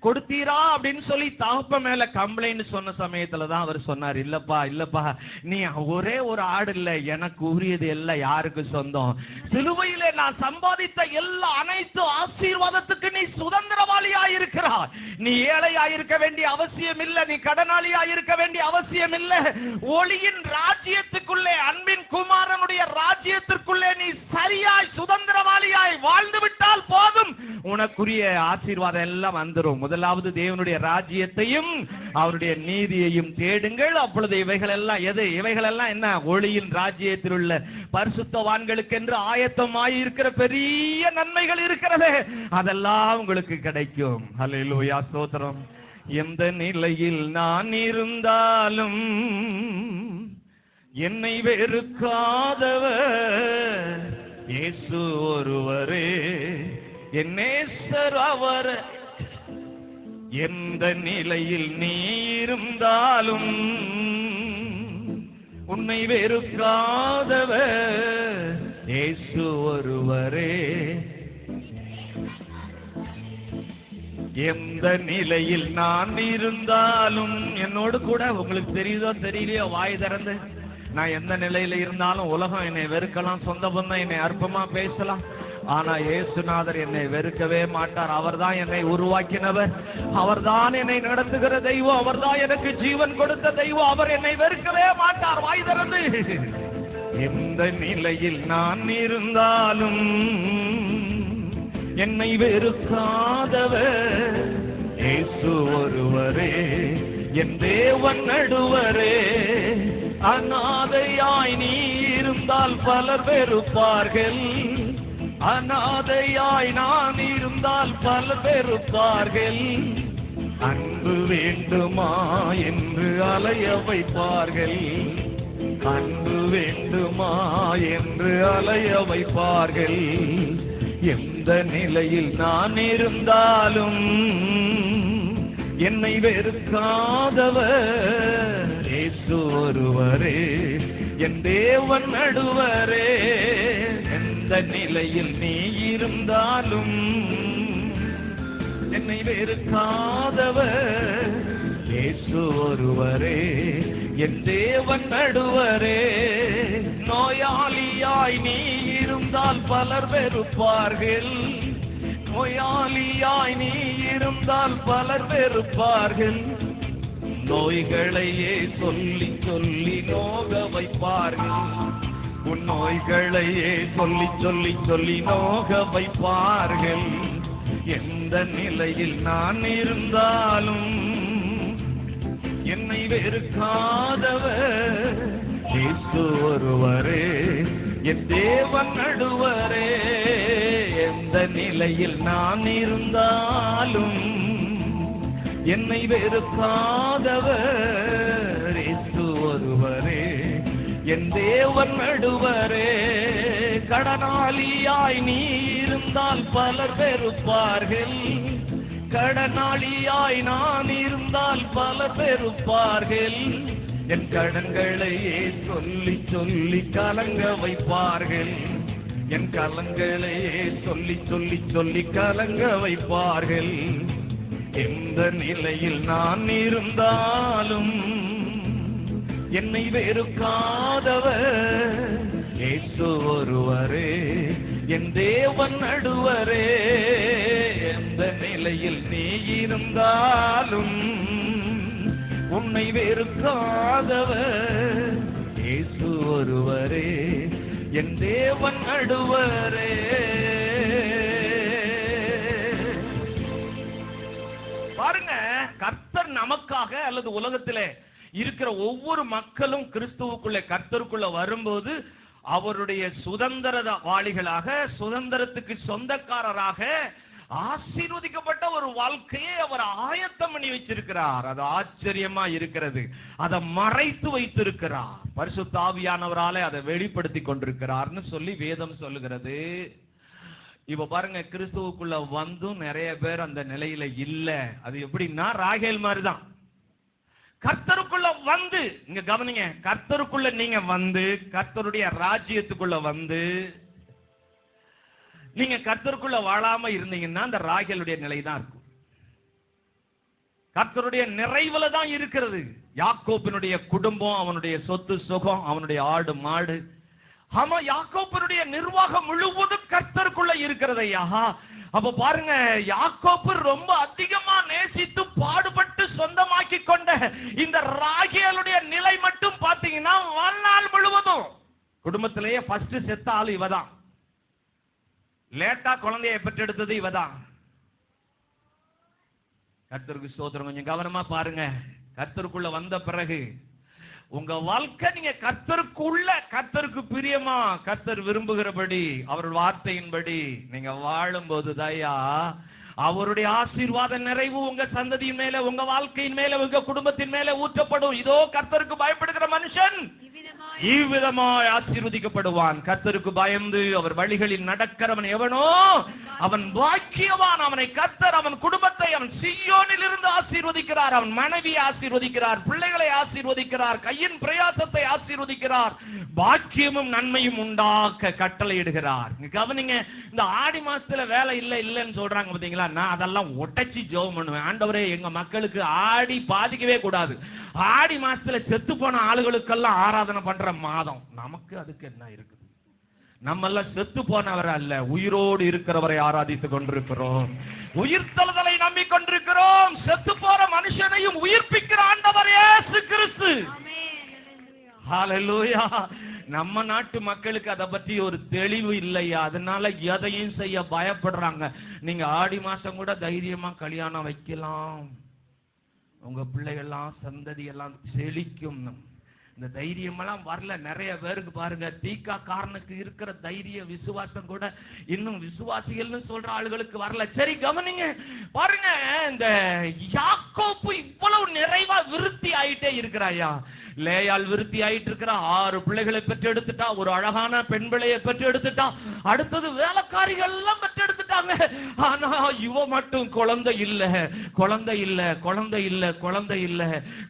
கொடுத்தீரா அப்படின்னு சொல்லி தகப்ப மேல கம்ப்ளைண்ட் சொன்ன சமயத்துலதான் அவர் சொன்னார், இல்லப்பா நீ ஒரே ஒரு ஆடு இல்ல, எனக்கு உரியது எல்லாம் யாருக்கு சொந்தம்? சிலுவையிலே நான் சம்பாதித்த எல்லா அனைத்து ஆசீர்வாதத்துக்கு நீ சுதந்திரவாளியா இருக்கிறாய். நீ ஏழையா இருக்க வேண்டிய அவசியம் இல்ல, நீ கடனாளியா இருக்க வேண்டிய அவசியம் இல்ல. ஒளியின் ராஜ்யத்துக்குள்ளே, அன்பின் குமாரனுடைய ராஜ்யத்திற்குள்ளே நீ சரியாய் சுதந்திரவாளியாய் வாழ்ந்து விட்டால் போதும், உனக்குரிய ஆசீர்வாதம் எல்லாம் வந்துரும். முதலாவது தேவனுடைய ராஜ்யத்தையும் அவருடைய நீதியையும் தேடுங்கள், அப்பொழுது இவைகள் எல்லாம் இவைகள் எல்லாம் என்ன? ஒளியின் ராஜ்யத்தில் உள்ள பரிசுத்தவான்களுக்கு என்று ஆயத்தமாய் இருக்கிற பெரிய நன்மைகள் இருக்கிறது, அதெல்லாம் உங்களுக்கு கிடைக்கும். ஹல்லேலூயா, ஸ்தோத்திரம். எந்த நிலையில் நான் இருந்தாலும் என்னை வெறுக்காதவர் இயேசு ஒருவரே, என் நேசர் அவர். எந்த நிலையில் நீ இருந்தாலும் உன்னை வெறுக்காதவர் இயேசு ஒருவரே. எந்த நிலையில் நான் இருந்தாலும், என்னோடு கூட, உங்களுக்கு தெரியுதோ தெரியலையோ, வாய் திறந்து நான் எந்த நிலையில இருந்தாலும் உலகம் என்னை வெறுக்கலாம், சொந்த பந்தம் என்னை அற்பமா பேசலாம், ஆனா இயேசுநாதர் என்னை வெறுக்கவே மாட்டார். அவர்தான் என்னை உருவாக்கினவர், அவர்தான் என்னை நடத்துகிற தெய்வம், அவர்தான் எனக்கு ஜீவன் கொடுத்த தெய்வம், அவர் என்னை வெறுக்கவே மாட்டார். வாய் திறந்து. எந்த நிலையில் நான் இருந்தாலும் என்னை வெறுக்காதவர் இயேசு ஒருவரே, என் தேவன் நடுவரே. அநாதையாய் நீ இருந்தால் பலர் வெறுப்பார்கள், அநாதையாய் நான் இருந்தால் பலர் வெறுப்பார்கள். அன்பு வேண்டுமா என்று அலைய வைப்பார்கள், அன்பு வேண்டுமா என்று அலைய வைப்பார்கள். எந்த நிலையில் நான் இருந்தாலும் என்னை வெறுக்காதவர் இயேசு ஒருவரே, என் தேவன் நடுவரே. எந்த நிலையில் நீ இருந்தாலும் என்னை வெறுக்காதவர் இயேசு ஒருவரே, என் தேவன் நடுவரே. நோயாளியாய் நீ இருந்தால் பலர் வெறுப்பார்கள், நோயாளியாய் நீ இருந்தால் பலர் வெறுப்பார்கள். உன் நோய்களையே சொல்லி சொல்லி நோக வைப்பார்கள். உன் நோய்களையே சொல்லி சொல்லி சொல்லி நோக வைப்பார்கள். எந்த நிலையில் நான் இருந்தாலும் என்னை வெறுக்காதவர் இயேசு ஒருவரே, என் தேவன் நடுவரே. எந்த நிலையில் நான் இருந்தாலும் என்னை வெறுக்காதவர் இயேசு ஒருவரே, என் தேவன் நடுவரே. கடனாளியாய் நீ இருந்தால் பலர் வெறுப்பார்கள். கடனாளியாய் நான் இருந்தால் பலர் வெறுப்பார்கள். என் கடன்களையே சொல்லி சொல்லி கலங்க வைப்பார்கள். என் கலங்களையே சொல்லி சொல்லி சொல்லி கலங்க வைப்பார்கள். எந்த நிலையில் நான் இருந்தாலும் என்னை வெறுக்காதவர் இயேசு ஒருவரே, என் தேவன் நடுவரே. எந்த நிலையில் நீ இருந்தாலும் உன்னை வெறுக்காதவர் இயேசு ஒருவரே, என் தேவன் நடுவரே. பாருங்க, கர்த்தர் நமக்காக அல்லது உலகத்திலே இருக்கிற ஒவ்வொரு மக்களும் கிறிஸ்துவுக்குள்ள கர்த்தருக்குள்ள வரும்போது அவருடைய சுதந்திரவாளிகளாக, சுதந்திரத்துக்கு சொந்தக்காரராக ஆசீர்வதிக்கப்பட்ட ஒரு வாழ்க்கையை அவர் ஆயத்தம் பண்ணி வச்சிருக்கிறார். அது ஆச்சரியமா இருக்கிறது. அதை மறைத்து வைத்திருக்கிறார். பரிசுத்த ஆவியானவராலே அதை வெளிப்படுத்தி கொண்டிருக்கிறார்னு சொல்லி வேதம் சொல்லுகிறது. இப்ப பாருங்க, கிறிஸ்துவுக்குள்ள வந்தும் நிறைய பேர் அந்த நிலையில இல்ல. அது எப்படின்னா ராகேல் மாதிரிதான். கர்த்தருக்குள்ள வந்து, இங்க கவனிங்க, கர்த்தருக்குள்ள நீங்க வந்து கர்த்தருடைய ராஜ்யத்துக்குள்ள வந்து நீங்க கர்த்தருக்குள்ள வாழாம இருந்தீங்கன்னா அந்த ராகேலுடைய நிலை தான் இருக்கும். கர்த்தருடைய நிறைவுல தான் இருக்கிறது. யாக்கோபினுடைய குடும்பம், அவனுடைய சொத்து சுகம், அவனுடைய ஆடு மாடு, ஆமா யாக்கோபினுடைய நிர்வாகம் முழுவதும் கர்த்தருக்குள்ள இருக்கிறதையா. அப்ப பாருங்க, யாக்கோபு ரொம்ப அதிகமா நேசித்து பாடுபட்டு சொந்தமாக்கி கொண்ட இந்த ராகேலுடைய நிலை மட்டும் பாத்தீங்கன்னா வாழ்நாள் முழுவதும் குடும்பத்திலேயே ஃபர்ஸ்ட் செத்த ஆளு இவதான். லேட்டா குழந்தையை பெற்றெடுத்தது இவதான். கர்த்தருக்கு ஸ்தோத்திரம். கொஞ்சம் கவனமா பாருங்க. கர்த்தருக்குள்ள வந்த பிறகு உங்க வாழ்க்கை நீங்க கர்த்தருக்குள்ள, கர்த்தருக்கு பிரியமா, கர்த்தர் விரும்புகிறபடி, அவர் வார்த்தையின்படி நீங்க வாழும் போது தயா அவருடைய ஆசீர்வாத நிறைவு உங்க சந்ததியின் மேல, உங்க வாழ்க்கையின் மேல, உங்க குடும்பத்தின் மேல ஊற்றப்படும். இதோ கர்த்தருக்கு பயப்படுகிற மனுஷன் இவ்விதமாய் ஆசீர்வதிக்கப்படுவான். கர்த்தருக்கு பயந்து அவர் வழிகளில் நடக்கிறவன் எவனோ அவன் பாக்கியவான். அவனை கர்த்தர் அவன் குடும்பத்தை அவன் சீயோனில் இருந்து ஆசீர்வதிக்கிறார். அவன் மனைவியை ஆசீர்வதிக்கிறார், பிள்ளைகளை ஆசீர்வதிக்கிறார், கையின் பிரயாசத்தை ஆசீர்வதிக்கிறார், பாக்கியமும் நன்மையும் உண்டாக்க கட்டளையிடுகிறார். கவனிங்க, இந்த ஆடி மாசத்துல வேலை இல்லைன்னு சொல்றாங்க பாத்தீங்களா, நான் அதெல்லாம் ஒட்டச்சி ஜெபம் பண்ணுவேன். ஆண்டவரே, எங்க மக்களுக்கு ஆடி பாதிக்கவே கூடாது. ஆடி மாசத்துல செத்து போன ஆளுகளுக்கெல்லாம் ஆராதனை பண்ற மாதம். நமக்கு அதுக்கு என்ன இருக்குது? நம்ம எல்லாம் செத்து போனவர் அல்ல, உயிரோடு இருக்கிறவரை ஆராதித்துக் கொண்டிருக்கிறோம். உயிர்த்தெழுதலை நம்பிக்கொண்டிருக்கிறோம். செத்து போற மனுஷனையும் உயிர்ப்பிக்கிற ஆண்டவர் இயேசு கிறிஸ்து. ஹல்லேலூயா. நம்ம நாட்டு மக்களுக்கு அதை பத்தி ஒரு தெளிவு இல்லையா, அதனால எதையும் செய்ய பயப்படுறாங்க. நீங்க ஆடி மாசம் கூட தைரியமா கல்யாணம் வைக்கலாம், உங்க பிள்ளைகள்லாம் சந்ததி எல்லாம் செழிக்கும். இந்த தைரியம் எல்லாம் வரல நிறைய பேருக்கு. பாருங்க, தீக்கா காரனுக்கு இருக்கிற தைரிய விசுவாசம் கூட இன்னும் விசுவாசிகள்னு சொல்ற ஆளுகளுக்கு வரல. சரி கவனிங்க, பாருங்க, இந்த யாக்கோபு இவ்வளவு நிறைவா விருத்தி ஆயிட்டே இருக்கிறாயா. லேயால் விருத்தி ஆயிட்டு இருக்கிற 6 பிள்ளைகளை பெற்று எடுத்துட்டா, ஒரு அழகான பெண் பிள்ளையை பெற்று எடுத்துட்டா, அடுத்தது வேலைக்காரிகள் எல்லாம் பெற்று எடுத்துட்டாங்க. ஆனா இவ மட்டும் குழந்தை இல்ல, குழந்தை இல்ல, குழந்தை இல்ல, குழந்தை இல்ல,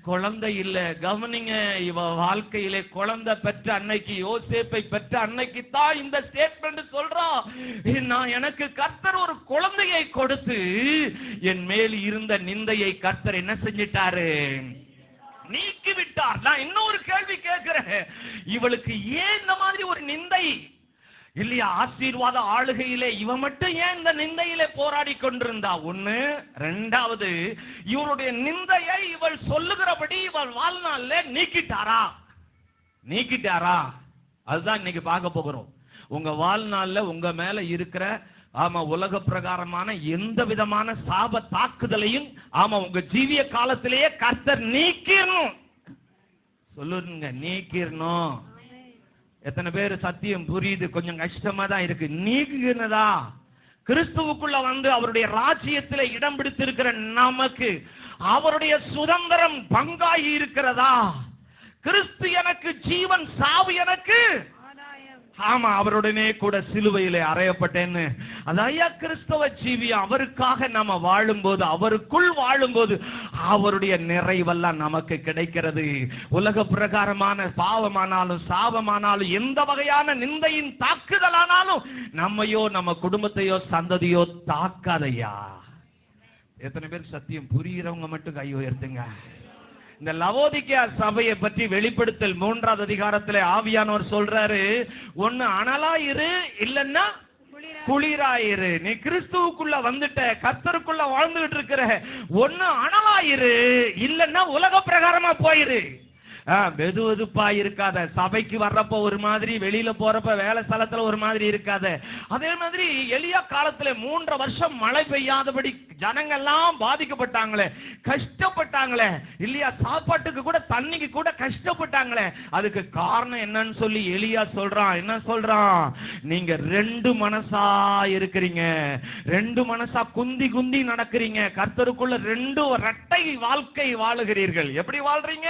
குழந்தை இல்ல. கவனிங்க, இவ வாழ்க்கையிலே குழந்தை பெற்ற அன்னைக்கு, யோசேப்பை பெற்ற அன்னைக்கு தான் இந்த ஸ்டேட்மெண்ட் சொல்றா. நான் எனக்கு கர்த்தர் ஒரு குழந்தையை கொடுத்து என் மேல் இருந்த நிந்தையை கர்த்தர் என்ன செஞ்சிட்டாரு? நீக்கி விட்டார். நான் இன்னொரு கேள்வி கேட்கிறேன், இவளுக்கு ஏன் இந்த மாதிரி ஒரு நிந்தை? இல்லையா? ஆசீர்வாத ஆளுகையிலே இவன் மட்டும் ஏன் இந்த நிந்தையிலே போராடி கொண்டிருந்தா? ஒண்ணு. ரெண்டாவது, இவருடைய நிந்தையை இவள் சொல்லுகிறபடி இவள் வாழ்நாள்ல நீக்கிட்டாரா? அதுதான் இன்னைக்கு பார்க்க போகிறோம். உங்க வாழ்நாள்ல உங்க மேல இருக்கிற உலக பிரகாரமான எந்த விதமான சாப தாக்குதலையும் உங்க ஜீவிய காலத்திலேயே கர்த்தர் நீக்கிரணும். சொல்லுங்க, நீக்கிரணும். எத்தனை பேர் சத்தியம் புரியுது? கொஞ்சம் கஷ்டமா தான் இருக்கு. நீக்குகிறதா? கிறிஸ்துவுக்குள்ள வந்து அவருடைய ராஜ்யத்தில் இடம் பிடித்திருக்கிற நமக்கு அவருடைய சுதந்திரம் பங்காகி இருக்கிறதா? கிறிஸ்து எனக்கு ஜீவன், சாவு எனக்கு அவருடனே கூட சிலுவையிலே அறையப்பட்டேன்னு. அதையா கிறிஸ்தவ ஜீவியம். அவருக்காக நம்ம வாழும்போது, அவருக்குள் வாழும்போது அவருடைய நிறைவெல்லாம் நமக்கு கிடைக்கிறது. உலக பிரகாரமான பாவமானாலும் சாபமானாலும் எந்த வகையான நிந்தையின் தாக்குதலானாலும் நம்மையோ நம்ம குடும்பத்தையோ சந்ததியோ தாக்காதையா. எத்தனை பேர் சத்தியம் புரிகிறவங்க மட்டும் கை உயர்த்துங்க. இந்த லவோதிக்கேயா சபையை பற்றி வெளிப்படுத்தல் 3வது அதிகாரத்திலே ஆவியானவர் சொல்றாரு, ஒண்ணு அனலாயிரு, இல்லன்னா குளிராயிரு. நீ கிறிஸ்துவுக்குள்ள வந்துட்ட, கர்த்தருக்குள்ள வாழ்ந்துகிட்டு இருக்கிற, ஒண்ணு அனலாயிரு, இல்லன்னா உலக பிரகாரமா போயிரு. வெது வெதுப்பா இருக்காத. சபைக்கு வர்றப்ப ஒரு மாதிரி, வெளியில போறப்ப வேலை ஸ்தலத்துல ஒரு மாதிரி இருக்காத. அதே மாதிரி எலியா காலத்துல 3 வருஷம் மழை பெய்யாதபடி ஜனங்கள்லாம் பாதிக்கப்பட்டாங்களே, கஷ்டப்பட்டாங்களே இல்லையா? சாப்பாட்டுக்கு கூட, தண்ணிக்கு கூட கஷ்டப்பட்டாங்களே. அதுக்கு காரணம் என்னன்னு சொல்லி எலியா சொல்றான். என்ன சொல்றான்? நீங்க 2 மனசா இருக்கிறீங்க, 2 மனசா குந்தி குந்தி நடக்கிறீங்க. கர்த்தருக்குள்ள 2 இரட்டை வாழ்க்கை வாழுகிறீர்கள். எப்படி வாழ்றீங்க?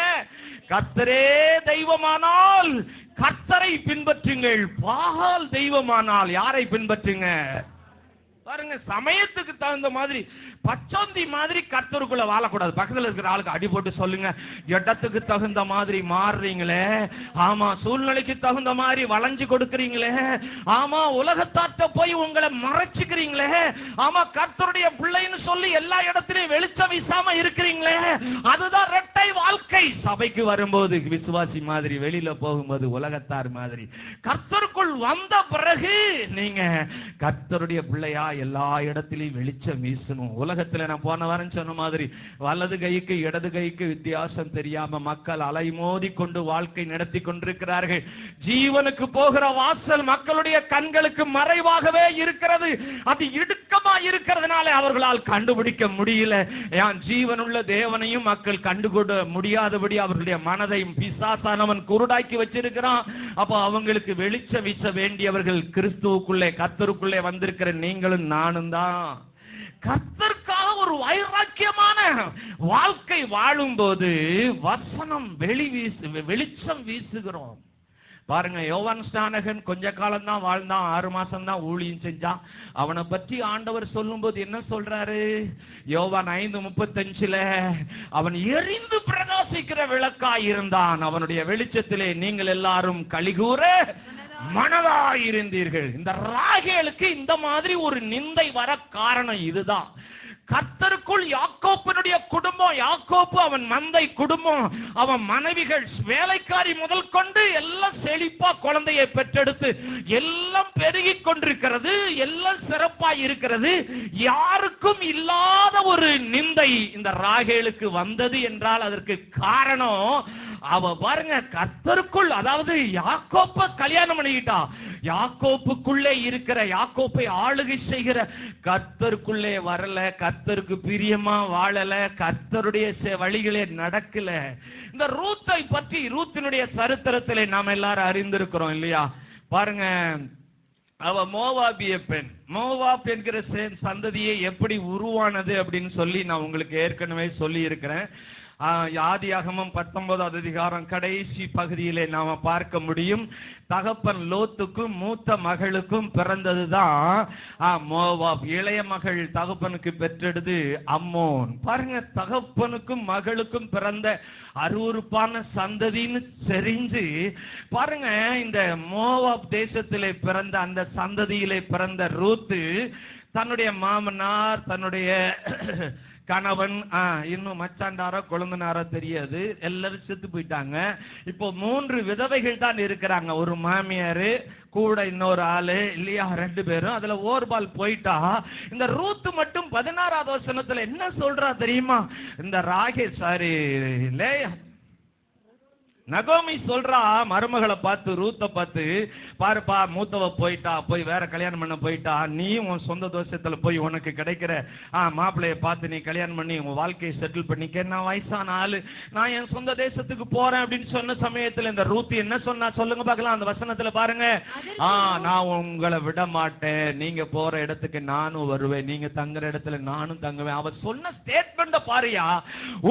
கர்த்தரே தெய்வமானால் கர்த்தரை பின்பற்றுங்கள், பாகால் தெய்வமானால் யாரை பின்பற்றுங்க? பாருங்க, சமயத்துக்கு தகுந்த மாதிரி பச்சோந்தி மாதிரி கர்த்தருக்குள்ள வாழக்கூடாது. பக்கத்துல இருக்கிற ஆளுக்கு அடி போட்டு சொல்லுங்க, இடத்துக்கு தகுந்த மாதிரி மாறுறீங்களே, சூழ்நிலைக்கு தகுந்த மாதிரி வளைஞ்சு கொடுக்கறீங்களே, உலகத்தாட்ட போய் உங்களை மறைச்சுக்கிறீங்களே, கர்த்தருடைய பிள்ளைன்னு சொல்லி எல்லா இடத்திலையும் வெளிச்சம் வீசாம இருக்கிறீங்களே, அதுதான் இரட்டை வாழ்க்கை. சபைக்கு வரும்போது விசுவாசி மாதிரி, வெளியில போகும்போது உலகத்தார் மாதிரி. கர்த்தருக்குள் வந்த பிறகு நீங்க கர்த்தருடைய பிள்ளையா எல்லா இடத்திலையும் வெளிச்சம் வீசணும். உலகத்துல நான் போன வாரம் சொன்ன மாதிரி வலது கைக்கு இடது கைக்கு வித்தியாசம் தெரியாம மக்கள் அலைமோதி கொண்டு வாழ்க்கை நடத்தி கொண்டிருக்கிறார்கள். ஜீவனுக்கு போகிற வாசல் மக்களுடைய கண்களுக்கு மறைவாகவே இருக்கிறது. அது இடுக்கமா இருக்கிறதுனால அவர்களால் கண்டுபிடிக்க முடியல. ஏன் ஜீவனுள்ள தேவனையும் மக்கள் கண்டுகொள்ள முடியாதபடி அவர்களுடைய மனதையும் பிசாசானவன் குருடாக்கி வச்சிருக்கிறான். அப்போ அவங்களுக்கு வெளிச்சம் வீச வேண்டியவர்கள் கிறிஸ்துவுக்குள்ளே, கர்த்தருக்குள்ளே வந்திருக்கிற நீங்களும் நானும் தான். கர்த்தருக்காக ஒரு வைராக்கியமான வாழ்க்கை வாழும் போது வசனம் வெளிச்சம் வீசுகிறோம். பாருங்க, யோவான் ஸ்நானகன் கொஞ்ச காலம் தான் வாழ்ந்தான், 6 மாசம் தான் ஊழியம் செஞ்சான். அவனை பற்றி ஆண்டவர் சொல்லும் போது என்ன சொல்றாரு? யோவான் 5:35 அவன் எரிந்து பிரகாசிக்கிற விளக்காய் இருந்தான், அவனுடைய வெளிச்சத்திலே நீங்கள் எல்லாரும் களிகூர மனதாயிருந்தீர்கள். இந்த ராகேலுக்கு இந்த மாதிரி ஒரு நிந்தை வர காரணம் இதுதான். கர்த்தருக்குள் யாக்கோப்பினுடைய குடும்பம், யாக்கோப்பு அவன் மந்தை குடும்பம், அவன் மனைவிகள், வேலைக்காரி முதல் கொண்டு எல்லாம் செழிப்பா குழந்தையை பெற்றெடுத்து எல்லாம் பெருகி கொண்டிருக்கிறது, எல்லாம் சிறப்பா இருக்கிறது. யாருக்கும் இல்லாத ஒரு நிந்தை இந்த ராகேலுக்கு வந்தது என்றால் அதற்கு காரணம் அவ பாருங்க, கர்த்தருக்குள், அதாவது யாக்கோப்ப கல்யாணம் பண்ணிக்கிட்டா, யாக்கோப்புக்குள்ளே இருக்கிற, யாக்கோப்பை ஆளுகை செய்கிற கர்த்தருக்குள்ளே வரல, கர்த்தருக்கு பிரியமா வாழல, கர்த்தருடைய வழிகளே நடக்கல. இந்த ரூத்தை பற்றி, ரூத்தினுடைய சரித்திரத்திலே நாம் எல்லாரும் அறிந்திருக்கிறோம் இல்லையா? பாருங்க, அவ மோவாபிய பெண். மோவாப் என்கிற சந்ததியை எப்படி உருவானது அப்படின்னு சொல்லி நான் உங்களுக்கு ஏற்கனவே சொல்லி இருக்கிறேன். ஆதியாகமம் 19வது அதிகாரம் கடைசி பகுதியிலே நாம பார்க்க முடியும். தகப்பன் லோத்துக்கும் மூத்த மகளுக்கும் பிறந்ததுதான் மோவாப். இளைய மகள் தகப்பனுக்கு பெற்றெடுது அம்மோன். பாருங்க, தகப்பனுக்கும் மகளுக்கும் பிறந்த அருவருப்பான சந்ததின்னு தெரிஞ்சு பாருங்க, இந்த மோவாப் தேசத்திலே பிறந்த அந்த சந்ததியிலே பிறந்த ரூத்து தன்னுடைய மாமனார், தன்னுடைய கணவன், இன்னும் மச்சாண்டாரோ கொழுந்தனாரோ தெரியாது, எல்லாரும் செத்து போயிட்டாங்க. இப்போ 3 விதவைகள் தான் இருக்கிறாங்க. ஒரு மாமியாரு, கூட இன்னொரு ஆளு இல்லையா, 2 பேரும். அதுல ஓர்பால் போயிட்டா. இந்த ரூத் மட்டும் 16வது வசனத்துல என்ன சொல்றா தெரியுமா? இந்த நகோமி சொல்றா மருமகளை பார்த்து, ரூத்தை பார்த்து, பாருப்பா மூத்தவ போயிட்டா, போய் வேற கல்யாணம் பண்ண போயிட்டா, நீ உன் சொந்த தோஷத்துல போய் உனக்கு கிடைக்கிற மாப்பிள்ளைய பார்த்து நீ கல்யாணம் பண்ணி உன் வாழ்க்கையை செட்டில் பண்ணிக்க. நான் வயசான ஆளு, நான் என் சொந்த தேசத்துக்கு போறேன் அப்படின்னு சொன்ன சமயத்துல இந்த ரூத் என்ன சொன்னா சொல்லுங்க பார்க்கலாம். அந்த வசனத்துல பாருங்க, நான் உங்களை விட மாட்டேன், நீங்க போற இடத்துக்கு நானும் வருவேன், நீங்க தங்குற இடத்துல நானும் தங்குவேன். அவ சொன்ன ஸ்டேட்மெண்ட் பாரியா,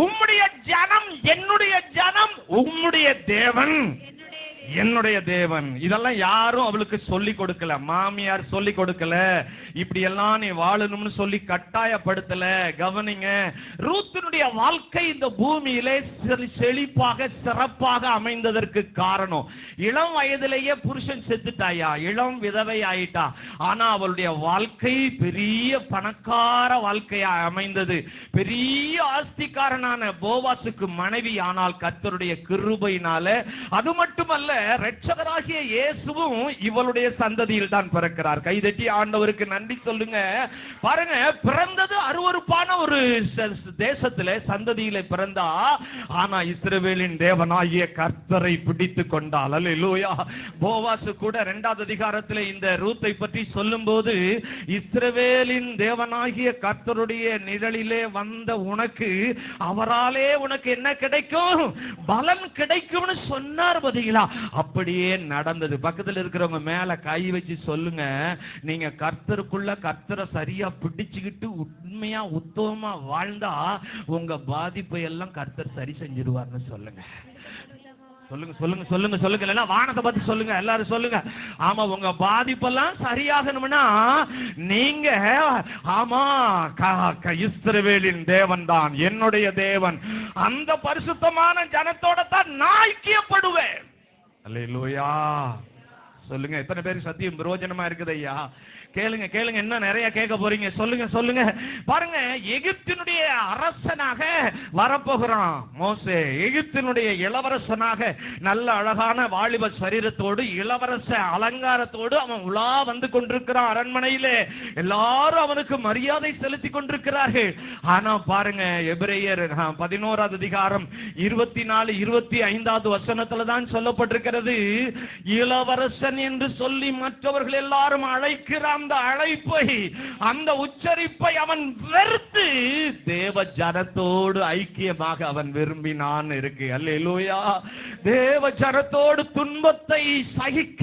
உம்முடைய ஜனம் என்னுடைய ஜனம், உம்முடைய தேவன் என்னுடைய தேவன். இதெல்லாம் யாரும் அவளுக்கு சொல்லி கொடுக்கல, மாமியார் சொல்லி கொடுக்கல, இப்படி எல்லாம் நீ வாழணும்னு சொல்லி கட்டாயப்படுத்தல. கவனிங்க, ரூத்தினுடைய வாழ்க்கை இந்த பூமியிலே செழிப்பாக சிறப்பாக அமைந்ததற்கு காரணம், இளம் வயதிலேயே புருஷன் செத்துட்டாயா, இளம் விதவை ஆயிட்டா, ஆனா அவளுடைய வாழ்க்கை பெரிய பணக்கார வாழ்க்கையா அமைந்தது. பெரிய ஆஸ்திகாரனான போவாசுக்கு மனைவி ஆனால் கர்த்தருடைய கிருபையினால. அது மட்டுமல்ல, இரட்சகராகிய இயேசுவும் இவளுடைய சந்ததியில் தான் பிறக்கிறார். கைதட்டி ஆண்டவருக்கு நன்றி சொல்லுங்க. பாருங்க, பிறந்தது அருவருப்பான ஒரு தேசத்திலே சந்ததியிலே பிறந்தா, ஆனா இஸ்ரவேலின் தேவனாகிய கர்த்தரை பிடித்து கொண்டாள். அல்லேலூயா. போவாசு கூட 2வது அதிகாரத்திலே இந்த ரூத்தை பற்றி சொல்லும் போது, இஸ்ரவேலின் தேவனாகிய கர்த்தருடைய நிழலிலே வந்த உனக்கு அவராலே உனக்கு என்ன கிடைக்கும், பலன் கிடைக்கும்னு சொன்னார். பதிலா அப்படியே நடந்தது. பக்கத்துல இருக்கிறவங்க மேல கை வச்சு சொல்லுங்க, நீங்க கர்த்தருக்குள்ள கர்த்தரை சரியா பிடிச்சுக்கிட்டு உண்மையா உத்தமமா வாழ்ந்தா உங்க பாதிப்பை எல்லாம் கர்த்தர் சரி செஞ்சிருவார்னு சொல்லுங்க. சொல்லுங்க சொல்லுங்க சொல்லுங்க சொல்லுங்க. இல்லைன்னா வானத்தை பார்த்து சொல்லுங்க, எல்லாரும் சொல்லுங்க. ஆமா, உங்க பாதிப்பெல்லாம் சரியாகணும்னா நீங்க ஆமா இஸ்ரவேலின் தேவன் தான் என்னுடைய தேவன், அந்த பரிசுத்தமான ஜனத்தோட தான் நான் ஐக்கியப்படுவேன். அல்லேலூயா. சொல்லுங்க, எத்தனை பேருக்கு சத்தியம் பிரயோஜனமா இருக்குது ஐயா? கேளுங்க கேளுங்க, என்ன நிறைய கேட்க போறீங்க. சொல்லுங்க சொல்லுங்க. பாருங்க, எகிப்தினுடைய அரசனாக வரப்போகிறான் மோசே. எகிப்தினுடைய இளவரசனாக நல்ல அழகான வாலிப சரீரத்தோடு இளவரச அலங்காரத்தோடு அவன் உலா வந்து கொண்டிருக்கிறான் அரண்மனையிலே. எல்லாரும் அவனுக்கு மரியாதை செலுத்தி கொண்டிருக்கிறார்கள். ஆனா பாருங்க, எபிரேயர் 11வது அதிகாரம் 24, 25வது வசனத்துல தான் சொல்லப்பட்டிருக்கிறது, இளவரசன் என்று சொல்லி மற்றவர்கள் எல்லாரும் அழைக்கிறான். அந்த அழைப்பை, அந்த உச்சரிப்பை அவன் வெறுத்து தேவ ஜனத்தோடு ஐக்கியமாக அவன் விரும்பினான் இருக்கு. அல்லேலூயா. தேவ ஜனத்தோடு துன்பத்தை சகிக்க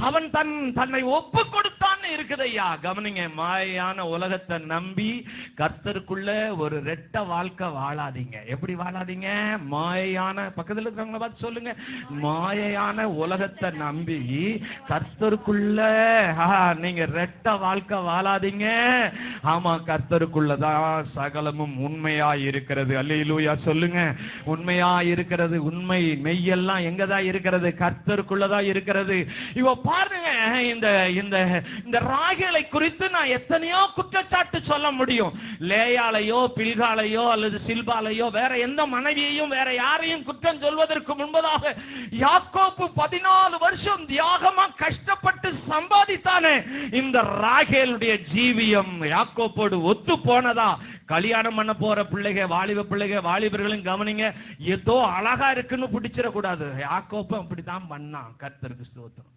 அவன் தன்னை ஒப்பு கொடுத்தான் இருக்குதையா. கவனிங்க, மாயான உலகத்தை நம்பி கர்த்தருக்குள்ள ஒரு ரெட்ட வாழ்க்கை வாழாதீங்க. எப்படி வாழாதீங்க? மாயான, பக்கத்துல இருக்கிறவங்க பார்த்து சொல்லுங்க, மாயான உலகத்தை நம்பி கர்த்தருக்குள்ள நீங்க ரெட்ட வாழ்க்கை வாழாதீங்க. ஆமா, கர்த்தருக்குள்ளதான் சகலமும் உண்மையா இருக்கிறது. அல்லேலூயா சொல்லுங்க. உண்மையா இருக்கிறது, உண்மை மெய்யெல்லாம் எங்கதான் இருக்கிறது? கர்த்தருக்குள்ளதான் இருக்கிறது. இவ பாருங்க, இந்த இந்த இந்த ராகேலை குறித்து நான் எத்தனையோ குற்றச்சாட்டு சொல்ல முடியும். லேயாலையோ பில்காலையோ அல்லது சில்பாலையோ வேற எந்த மனைவியையும் வேற யாரையும் குற்றம் சொல்வதற்கு முன்பதாக யாக்கோபு 14 வருஷம் தியாகமா கஷ்டப்பட்டு சம்பாதித்தானே. இந்த ராகேலுடைய ஜீவியம் யாக்கோபோடு ஒத்து போனதா? கல்யாணம் பண்ண போற பிள்ளைங்க, வாலிப பிள்ளைங்க, வாலிபர்களும் கவனிங்க, ஏதோ அழகா இருக்குன்னு பிடிச்சிடக்கூடாது. யாக்கோபு அப்படித்தான் பண்ணான். கர்த்தருக்கு ஸ்தோத்திரம்.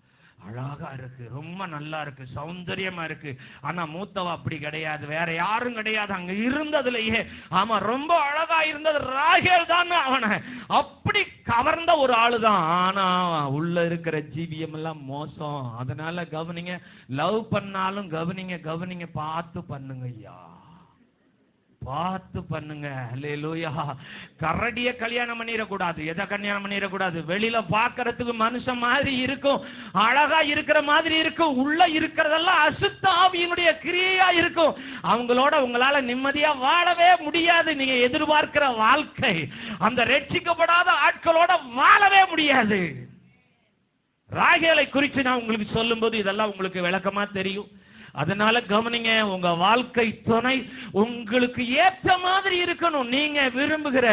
அழகா இருக்கு, ரொம்ப நல்லா இருக்கு, சௌந்தரியமா இருக்கு. ஆனா மூத்தவ அப்படி கிடையாது, வேற யாரும் கிடையாது அங்க இருந்ததுலயே. ஆமா, ரொம்ப அழகா இருந்தது ராகேல் தான். அவனை அப்படி கவர்ந்த ஒரு ஆளுதான். ஆனா உள்ள இருக்கிற ஜீவியம் எல்லாம் மோசம். அதனால கவனிங்க, லவ் பண்ணாலும் கவனிங்க கவனிங்க, பார்த்து பண்ணுங்க ஐயா, பார்த்து பண்ணுங்க. அல்லேலூயா. கரடிய கல்யாணம் பண்ணிடக்கூடாது. எதை கல்யாணம் பண்ணிடக்கூடாது? வெளியில பாக்குறதுக்கு மனுஷன் மாதிரி இருக்கும், அழகா இருக்கிற மாதிரி இருக்கும், உள்ள இருக்கிறதெல்லாம் அசுத்த ஆவியினுடைய கிரியையா இருக்கும். அவங்களோட உங்களால நிம்மதியா வாழவே முடியாது. நீங்க எதிர்பார்க்கிற வாழ்க்கை அந்த ரட்சிக்கப்படாத ஆட்களோட வாழவே முடியாது. ராகேலை குறித்து நான் உங்களுக்கு சொல்லும் போது இதெல்லாம் உங்களுக்கு விளக்கமா தெரியும். அதனால கவனிங்க, உங்க வாழ்க்கை துணை உங்களுக்கு ஏற்ற மாதிரி இருக்கணும். நீங்க விரும்புகிற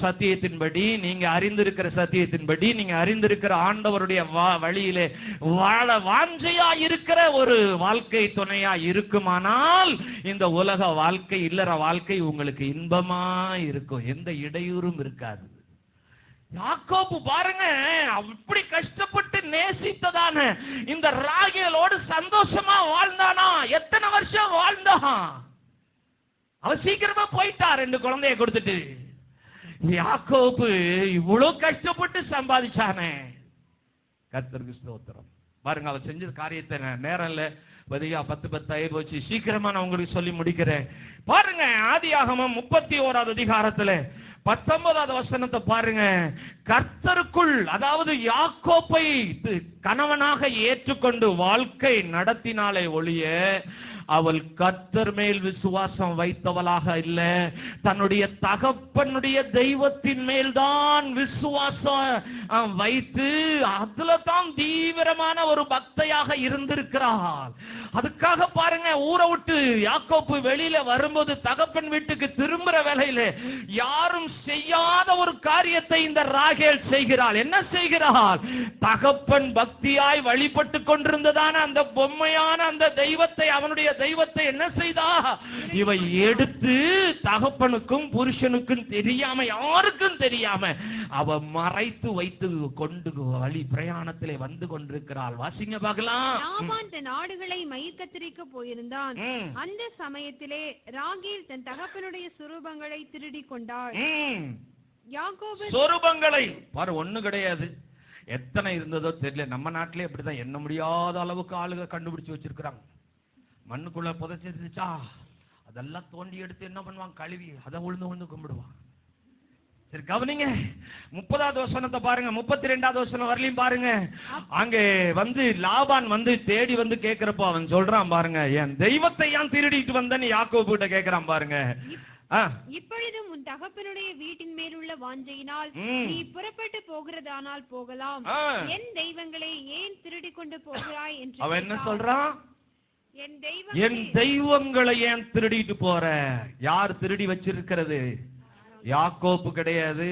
சத்தியத்தின்படி, நீங்க அறிந்திருக்கிற சத்தியத்தின்படி, நீங்க அறிந்திருக்கிற ஆண்டவருடைய வழியிலே வாழ வாஞ்சையா இருக்கிற ஒரு வாழ்க்கை துணையா இருக்குமானால் இந்த உலக வாழ்க்கை, இல்லற வாழ்க்கை உங்களுக்கு இன்பமா இருக்கும், எந்த இடையூறும் இருக்காது. யாக்கோபு பாருங்க, அப்படி கஷ்டப்பட்டு நேசித்ததான இந்த ராகேலோடு சந்தோஷமா வாழ்ந்தானா. எத்தனை வருஷம் வாழ்ந்தான்? அவ சீக்கிரமா போயிட்டா 2 குழந்தைய கொடுத்துட்டு. யாக்கோபு இவ்வளவு கஷ்டப்பட்டு சம்பாதிச்சானே. கர்த்தருக்கு ஸ்தோத்திரம். பாருங்க, அவ செஞ்ச காரியத்தை நேரம் இல்ல, 10 ஆகி போச்சு. சீக்கிரமா நான் உங்களுக்கு சொல்லி முடிக்கிறேன். பாருங்க, ஆதியாகமம் 31வது அதிகாரத்துல 19வது வசனத்தை பாருங்க. கர்த்தருக்குள், அதாவது யாக்கோப்பை கணவனாக ஏற்றுக்கொண்டு வாழ்க்கை நடத்தினாலே ஒழிய அவள் கர்த்தர் மேல் விசுவாசம் வைத்தவளாக இல்ல, தன்னுடைய தகப்பனுடைய தெய்வத்தின் மேல் தான் விசுவாசம் வைத்து அதுல தான் தீவிரமான ஒரு பக்தையாக இருந்திருக்கிறாள். அதுக்காக பாருங்க, ஊரை விட்டு யாக்கோப்பு வெளியில வரும்போது தகப்பன் வீட்டுக்கு திரும்புற வேளையில யாரும் செய்யாத ஒரு காரியத்தை இந்த ராகேல் செய்கிறாள். என்ன செய்கிறாள்? தகப்பன் பக்தியாய் வழிபட்டு கொண்டிருந்ததான அந்த பொம்மையான அந்த தெய்வத்தை, அவனுடைய தெய்வத்தை என்ன செய்தா? இவை எடுத்து தகப்பனுக்கும் புருஷனுக்கும் தெரியாம, யாருக்கும் தெரியாம அவ மறைத்து வைத்து கொண்டு வழி பிரயாணத்திலே வந்து கொண்டிருக்கிறாள். வாசிங்க பார்க்கலாம். லாபான் தன் ஆடுகளை மயிர் கத்தரிக்க போயிருந்தான். அந்த சமயத்திலே ராகேல் தன் தகப்பனுடைய சுரூபங்களை திருடி கொண்டாள். யாக்கோபு சொரூபங்களை பாரு, ஒண்ணு கிடையாது, எத்தனை இருந்ததோ தெரியல. நம்ம நாட்டிலே அப்படிதான், எண்ண முடியாத அளவுக்கு ஆளுக கண்டுபிடிச்சு வச்சிருக்கிறாங்க. மண்ணுக்குள்ள புதைச்சிருந்துச்சா அதெல்லாம் தோண்டி எடுத்து என்ன பண்ணுவாங்க? கழுவி அதை உழுந்து கும்பிடுவான். சரி, கவனிங்க, 30வது வசனத்தை பாருங்க. 32வது வசனம் வரலையும் பாருங்க. அங்கே வந்து லாபான் வந்து தேடி வந்து கேட்கிறப்போ அவன் சொல்றான் பாருங்க, என் தெய்வத்தை ஏன் திருடிட்டு வந்தன்னு யாக்கோபு கிட்ட கேட்கிறான் பாருங்க. இப்பொழுதும் உன் தகப்பனுடைய வீட்டின் மேலுள்ள வாஞ்சையினால் நீ புறப்பட்டு போகிறதானால் போகலாம், என் தெய்வங்களை ஏன் திருடி கொண்டு போகிறாய் என்று. அவன் என்ன சொல்றான்? என் தெய்வங்களை ஏன் திருடிட்டு போற? யார் திருடி வச்சிருக்கிறது? யாக்கோப்பு கிடையாது,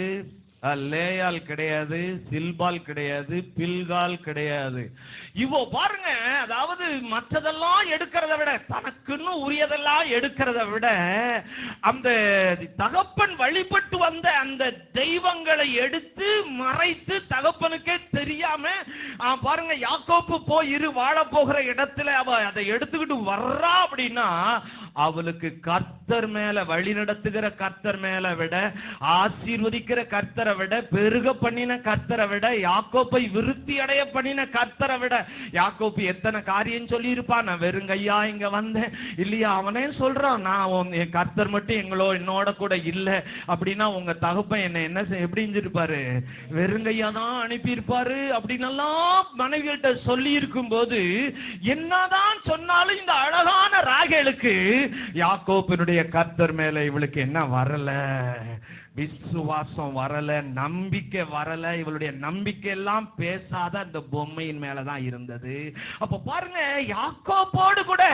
லேயால் கிடையாது, சில்பால் கிடையாது, பில்கால் கிடையாது. இவோ பாருங்க, அதாவது மற்றதெல்லாம் எடுக்கிறத விட, தனக்குன்னு உரியதெல்லாம் எடுக்கிறத விட, அந்த தகப்பன் வழிபட்டு வந்த அந்த தெய்வங்களை எடுத்து மறைத்து தகப்பனுக்கே தெரியாம பாருங்க, யாக்கோப்பு போய் வாழ போகிற இடத்துல அவ அதை எடுத்துக்கிட்டு வர்றா. அப்படின்னா அவளுக்கு கர்த்தர் மேல, வழி நடத்துகிற கர்த்தர் மேல விட, ஆசீர்வதிக்கிற கர்த்தரை விட, பெருக பண்ணின கர்த்தரை விட, யாக்கோப்பை விருத்தி அடைய பண்ணின கர்த்தரை விட, யாக்கோப்பு எத்தனை காரியம் சொல்லி இருப்பான். நான் வெறுங்கையா இங்க வந்தேன் இல்லையா? அவனே சொல்றான், நான் என் கர்த்தர் மட்டும் என்னோட கூட இல்ல அப்படின்னா உங்க தகப்பன் என்ன எப்படி செஞ்சிருப்பாரு? வெறுங்கையா தான் அனுப்பியிருப்பாரு அப்படின்னு எல்லாம் மனைவிகிட்ட சொல்லி இருக்கும் போது, என்னதான் சொன்னாலும் இந்த அழகான ராகேலுக்கு யாக்கோப்பினுடைய கர்த்தர் மேல இவளுக்கு என்ன வரல? விசுவாசம் வரல, நம்பிக்கை வரல. இவளுடைய நம்பிக்கை எல்லாம் பேசாத அந்த பொம்மையின் மேலதான் இருந்தது. அப்ப பாருங்க, யாக்கோப்போடு கூட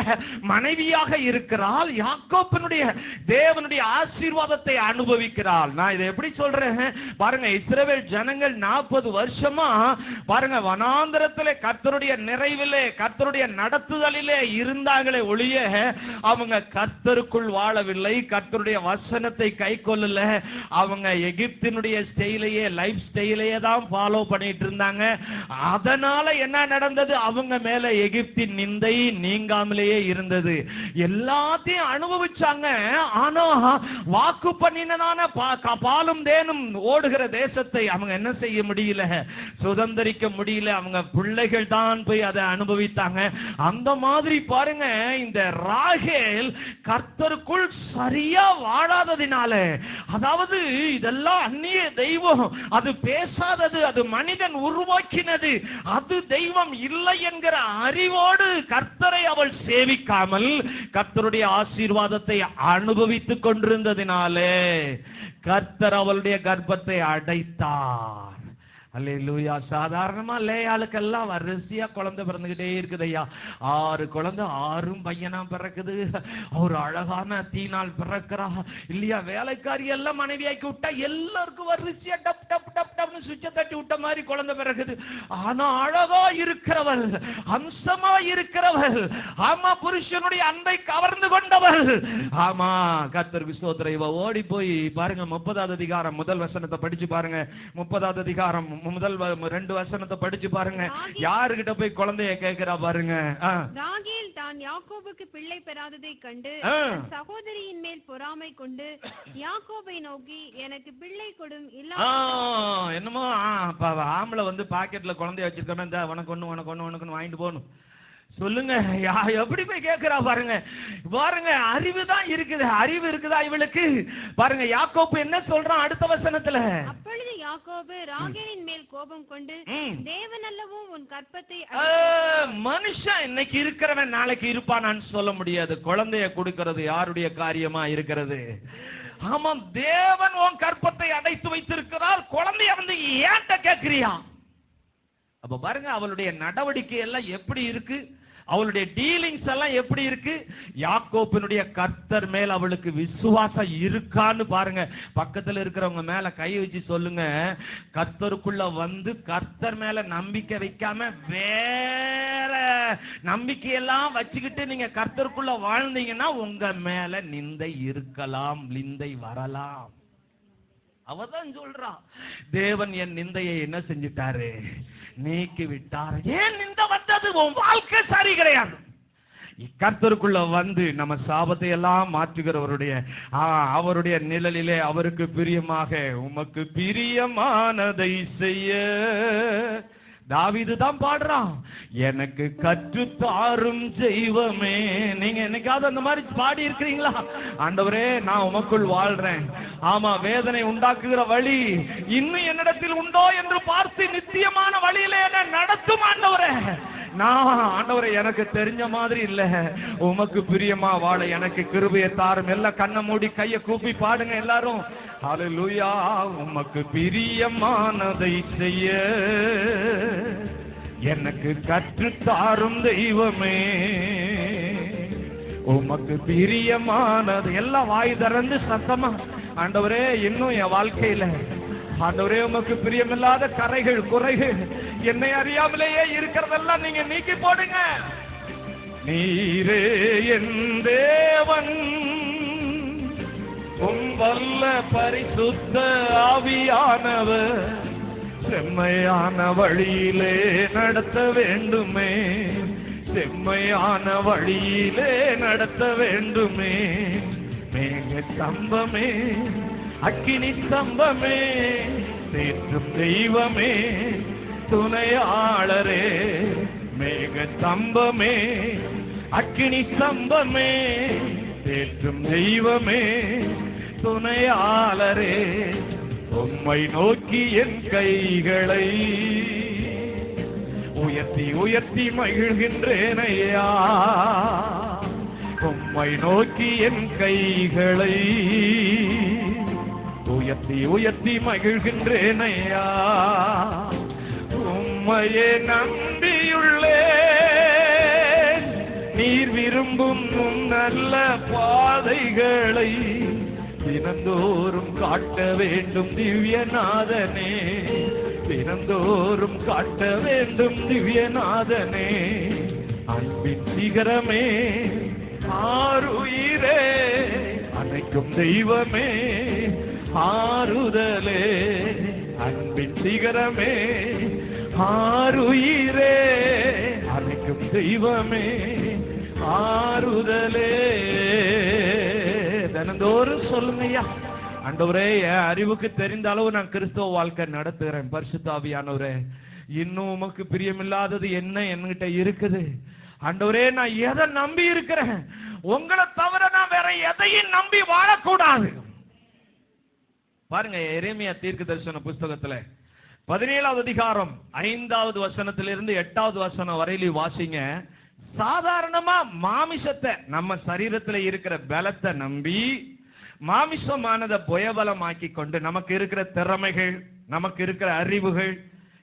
மனைவியாக இருக்கிறாள். யாக்கோப்பினுடைய தேவனுடைய ஆசீர்வாதத்தை அனுபவிக்கிறாள். நான் இதை எப்படி சொல்றேன் பாருங்க, இஸ்ரவேல் ஜனங்கள் 40 வருஷமா பாருங்க வனாந்தரத்திலே கர்த்தருடைய நிறைவிலே, கர்த்தருடைய நடத்துதலிலே இருந்தாங்களே ஒழிய அவங்க கர்த்தருக்குள் வாழவில்லை, கர்த்தருடைய வசனத்தை கை கொள்ளல. அவங்க எகிப்தினுடைய ஸ்டைலையே, லைஃப் ஸ்டைலையே தான் ஃபாலோ பண்ணிட்டு இருந்தாங்க. அதனால என்ன நடந்தது? அவங்க மேல எகிப்தின் நிந்தை நீங்காமலேயே இருந்தது. எல்லாத்தையும் அனுபவிச்சாங்க. ஆனா வாக்கு பண்ணினதான பாலும் தேனும் ஓடுகிற தேசத்தை அவங்க என்ன செய்ய முடியல? சுதந்திரிக்க முடியல. அவங்க பிள்ளைகள் தான் போய் அதை அனுபவித்தாங்க. அந்த மாதிரி பாருங்க, இந்த ராகேல் கர்த்தருக்குள் சரியா வாழாததினால, அதாவது இதெல்லாம் அந்நிய தெய்வம், அது பேசாதது, அது மனிதன் உருவாக்கினது, அது தெய்வம் இல்லை என்கிற அறிவோடு கர்த்தரை அவள் சேவிக்காமல் கர்த்தருடைய ஆசீர்வாதத்தை அனுபவித்துக் கொண்டிருந்ததினாலே கர்த்தர் அவளுடைய கர்ப்பத்தை அடைத்தார். அல்லேலூயா. சாதாரணமா லேயாளுக்கெல்லாம் வரிசையா குழந்தை பிறந்துகிட்டே இருக்குது ஐயா. 6 குழந்தை, 6 பையனா பிறக்குது. ஒரு அழகான தீனால் பிறக்கிறா இல்லையா. வேலைக்காரி எல்லாம் மனைவியாக்கி விட்டா எல்லாருக்கும் வரிசையா டப் டப் டப் டப்னு சுவிட்ச தட்டி விட்ட மாதிரி குழந்தை பிறகுது. ஆனா அழகா இருக்கிறவள், அம்சமா இருக்கிறவள், ஆமா புருஷனுடைய அன்பை கவர்ந்து கொண்டவள், ஆமா கர்த்தருக்கு ஸ்தோத்திரம். இவ ஓடி போய் பாருங்க 30வது அதிகாரம் முதல் வசனத்தை படிச்சு பாருங்க. 30வது அதிகாரம் முதல் 2 வசனத்தை படிச்சு பாருங்க. யாருகிட்ட போய் குழந்தைய கேட்கிறா பாருங்க. ராகேல் தான் யாக்கோபுக்கு பிள்ளை பெறாததை கண்டு சகோதரியின் மேல் பொறாமை கொண்டு யாக்கோபை நோக்கி, எனக்கு பிள்ளை கொடும். என்னமோ ஆம்பளை வந்து பாக்கெட்ல குழந்தைய வச்சிருக்கோமே, இந்த உனக்கு ஒண்ணு உனக்கு ஒண்ணு உனக்கு வாங்கிட்டு போகணும் சொல்லுங்க. எப்படி போய் கேட்கிறா பாருங்க. பாருங்க அறிவு தான் இருக்குது. அறிவு இருக்குதா இவளுக்கு? பாருங்க யாக்கோபு என்ன சொல்றான் அடுத்த வசனத்துல. அப்பொழுது யாக்கோபு ராகேலின் மேல் கோபம் கொண்டு, தேவன் அல்லவோ உன் கற்பத்தை. மனுஷன் இன்னைக்கு இருக்கிறவன் நாளைக்கு இருப்பானான்னு சொல்ல முடியாது. குழந்தைய கொடுக்கிறது யாருடைய காரியமா இருக்கிறது? ஆமாம், தேவன் உன் கற்பத்தை அடைத்து வைத்திருக்கிறார். குழந்தைய வந்து ஏன்ட்ட கேட்கிறியா? அப்ப பாருங்க அவளுடைய நடவடிக்கை எல்லாம் எப்படி இருக்கு, அவளுடைய டீலிங்ஸ் எல்லாம் எப்படி இருக்கு. யாக்கோபினுடைய கர்த்தர் மேல் அவளுக்கு விசுவாசம் இருக்கான்னு பாருங்க. பக்கத்துல இருக்கிறவங்க மேல கை வச்சு சொல்லுங்க, கர்த்தருக்குள்ள வந்து கர்த்தர் மேல நம்பிக்கை வைக்காம வேற நம்பிக்கையெல்லாம் வச்சுக்கிட்டு நீங்க கர்த்தருக்குள்ள வாழ்ந்தீங்கன்னா உங்க மேல நிந்தை இருக்கலாம், நிந்தை வரலாம். அவதான் சொல்றா, தேவன் என் நிந்தையை என்ன செஞ்சிட்டாரு, நீக்கி விட்டார். ஏன் நிந்தை வந்தது? உன் வாழ்க்கை சரி கிடையாது. கர்த்தருக்குள்ள வந்து நம்ம சாபத்தை எல்லாம் மாற்றுகிறவருடைய அவருடைய நிழலிலே அவருக்கு பிரியமாக உமக்கு பிரியமானதை செய்ய தாவீது தான் பாடுறான், எனக்கு கற்றுத்தாரும் தெய்வமே. நீங்க என்னைக்காவது அந்த மாதிரி பாடி இருக்கிறீங்களா? ஆண்டவரே நான் உமக்குள் வாழ்றேன், ஆமா வேதனை உண்டாக்குகிற வழி இன்னும் என்னிடத்தில் உண்டோ என்று பார்த்து நித்தியமான வழியில என்ன நடத்தும் ஆண்டவரே. நான் ஆண்டவரே எனக்கு தெரிஞ்ச மாதிரி இல்ல, உமக்கு பிரியமா வாழ எனக்கு கிருபையை தாரும். எல்லாம் கண்ணை மூடி கையை கூப்பி பாடுங்க எல்லாரும். ஹல்லேலூயா. உமக்கு பிரியமானதை செய்ய எனக்கு கற்றுத்தாரும் தெய்வமே, உமக்கு பிரியமானது. எல்லாம் வாய் திறந்து சத்தமா, ஆண்டவரே இன்னும் என் வாழ்க்கையில ஆண்டவரே உமக்கு பிரியமில்லாத கரைகள் குறைகள் என்னை அறியாமலேயே இருக்கிறதெல்லாம் நீங்க நீக்கி போடுங்க. நீரே என் தேவன், உம் வல்ல பரிசுத்த ஆவியானவர் செம்மையான வழியிலே நடத்த வேண்டுமே, செம்மையான வழியிலே நடத்த வேண்டுமே. மேக ஸ்தம்பமே, அக்கினி ஸ்தம்பமே, தேற்றும் தெய்வமே, துணையாளரே. மேக ஸ்தம்பமே, அக்கினி ஸ்தம்பமே, தேற்றும் தெய்வமே, துணையாளரே. உம்மை நோக்கி என் கைகளை உயர்த்தி உயர்த்தி மகிழ்கின்றேன் ஐயா, உம்மை நோக்கி என் கைகளை உயர்த்தி உயர்த்தி மகிழ்கின்றேன் ஐயா. உம்மையே நம்பியுள்ளேன், நீர் விரும்பும் நல்ல பாதைகளை தினந்தோறும் காட்ட வேண்டும் திவ்யநாதனே, தினந்தோறும் காட்ட வேண்டும் திவ்யநாதனே. அன்பின் சிகரமே, ஆருயிரே, அனைக்கும் தெய்வமே, ஆறுதலே. அன்பின் சிகரமே, ஆருயிரே, அனைக்கும் தெய்வமே, ஆறுதலே. தினந்தோறும் சொல்லுங்கய்யா, ஆண்டவரே என் அறிவுக்கு தெரிந்த அளவு நான் கிறிஸ்தவ வாழ்க்கை நடத்துகிறேன். பரிசுத்த ஆவியானவரே இன்னும் உமக்கு பிரியமில்லாதது என்ன என்கிட்ட இருக்குது? ஆண்டவரே நான் எதை நம்பி இருக்கிறேன்? உங்களை தவிர நான் வேற எதையும் நம்பி வாழக்கூடாது. பாருங்க எரேமியா தீர்க்க தரிசன புஸ்தகத்துல 17வது அதிகாரம் 5வது வசனத்திலிருந்து 8வது வசனம் வரையிலும் வாசிங்க. சாதாரணமா மாமிசத்தை, நம்ம சரீரத்துல இருக்கிற பலத்தை நம்பி மாமிசமானதை புயபலமாக்கி கொண்டு நமக்கு இருக்கிற திறமைகள், நமக்கு இருக்கிற அறிவுகள்,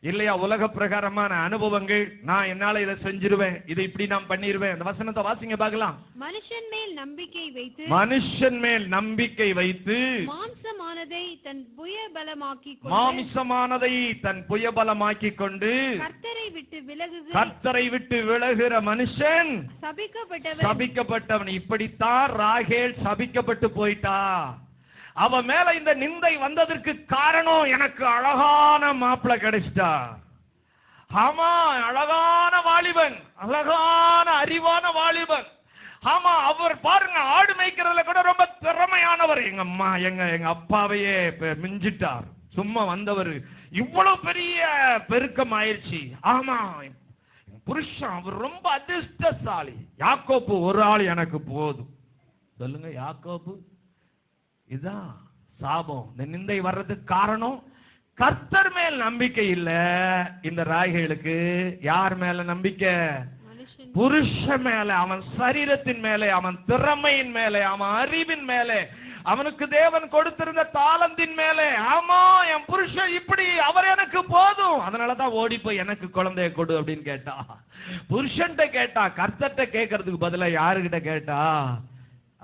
இல்லையா உலக பிரகாரமான அனுபவங்கள், நான் என்னால இதை செஞ்சிருவேன், இதை இப்படி நான் பண்ணிருவேன். அந்த வசனத்தை வாசிங்க பார்க்கலாம். மனுஷன் மேல் நம்பிக்கை வைத்து, மனுஷன் மேல் நம்பிக்கை வைத்து மாம்சமானதை தன் புயபலமாக்கி கொண்டு, மாமிசமானதை தன் புயபலமாக்கி கொண்டு கர்த்தரை விட்டு விலகுகிற மனுஷன் சபிக்கப்பட்டவன். இப்படித்தான் ராகேல் சபிக்கப்பட்டு போயிட்டா. அவ மேல இந்த நிந்தை வந்ததற்கு காரணம், எனக்கு அழகான மாப்பிள்ளை கிடைச்சிட்டா. ஆமா, அழகான வாலிபன், அழகான அறிவான வாலிபன். ஆமா, அவர் பாருங்க ஆடு மேய்க்கிறதுல கூட ரொம்ப திறமையானவர். எங்க அம்மா எங்க அப்பாவையே மிஞ்சிட்டார். சும்மா வந்தவர் இவ்வளவு பெரிய பெருக்கம் ஆயிடுச்சு. ஆமா, புருஷன் அவர் ரொம்ப அதிர்ஷ்டசாலி. யாக்கோப்பு ஒரு ஆள் எனக்கு போதும். சொல்லுங்க, யாக்கோப்பு இதான் சாபம். இந்த நிந்தை வர்றதுக்கு காரணம் கர்த்தர் மேல் நம்பிக்கை இல்ல இந்த ராகேலுக்கு. யார் மேல நம்பிக்கை? புருஷன் மேல, அவன் சரீரத்தின் மேலே, அவன் திறமையின் மேலே, அவன் அறிவின் மேலே, அவனுக்கு தேவன் கொடுத்திருந்த தாளந்தின் மேலே. ஆமா, என் புருஷன் இப்படி, அவர் எனக்கு போதும், அதனாலதான் ஓடி போய் எனக்கு குழந்தைய கொடு அப்படின்னு கேட்டா. புருஷன்ட்ட கேட்டா, கர்த்தர்ட்ட கேட்கறதுக்கு பதிலா யாருகிட்ட கேட்டா?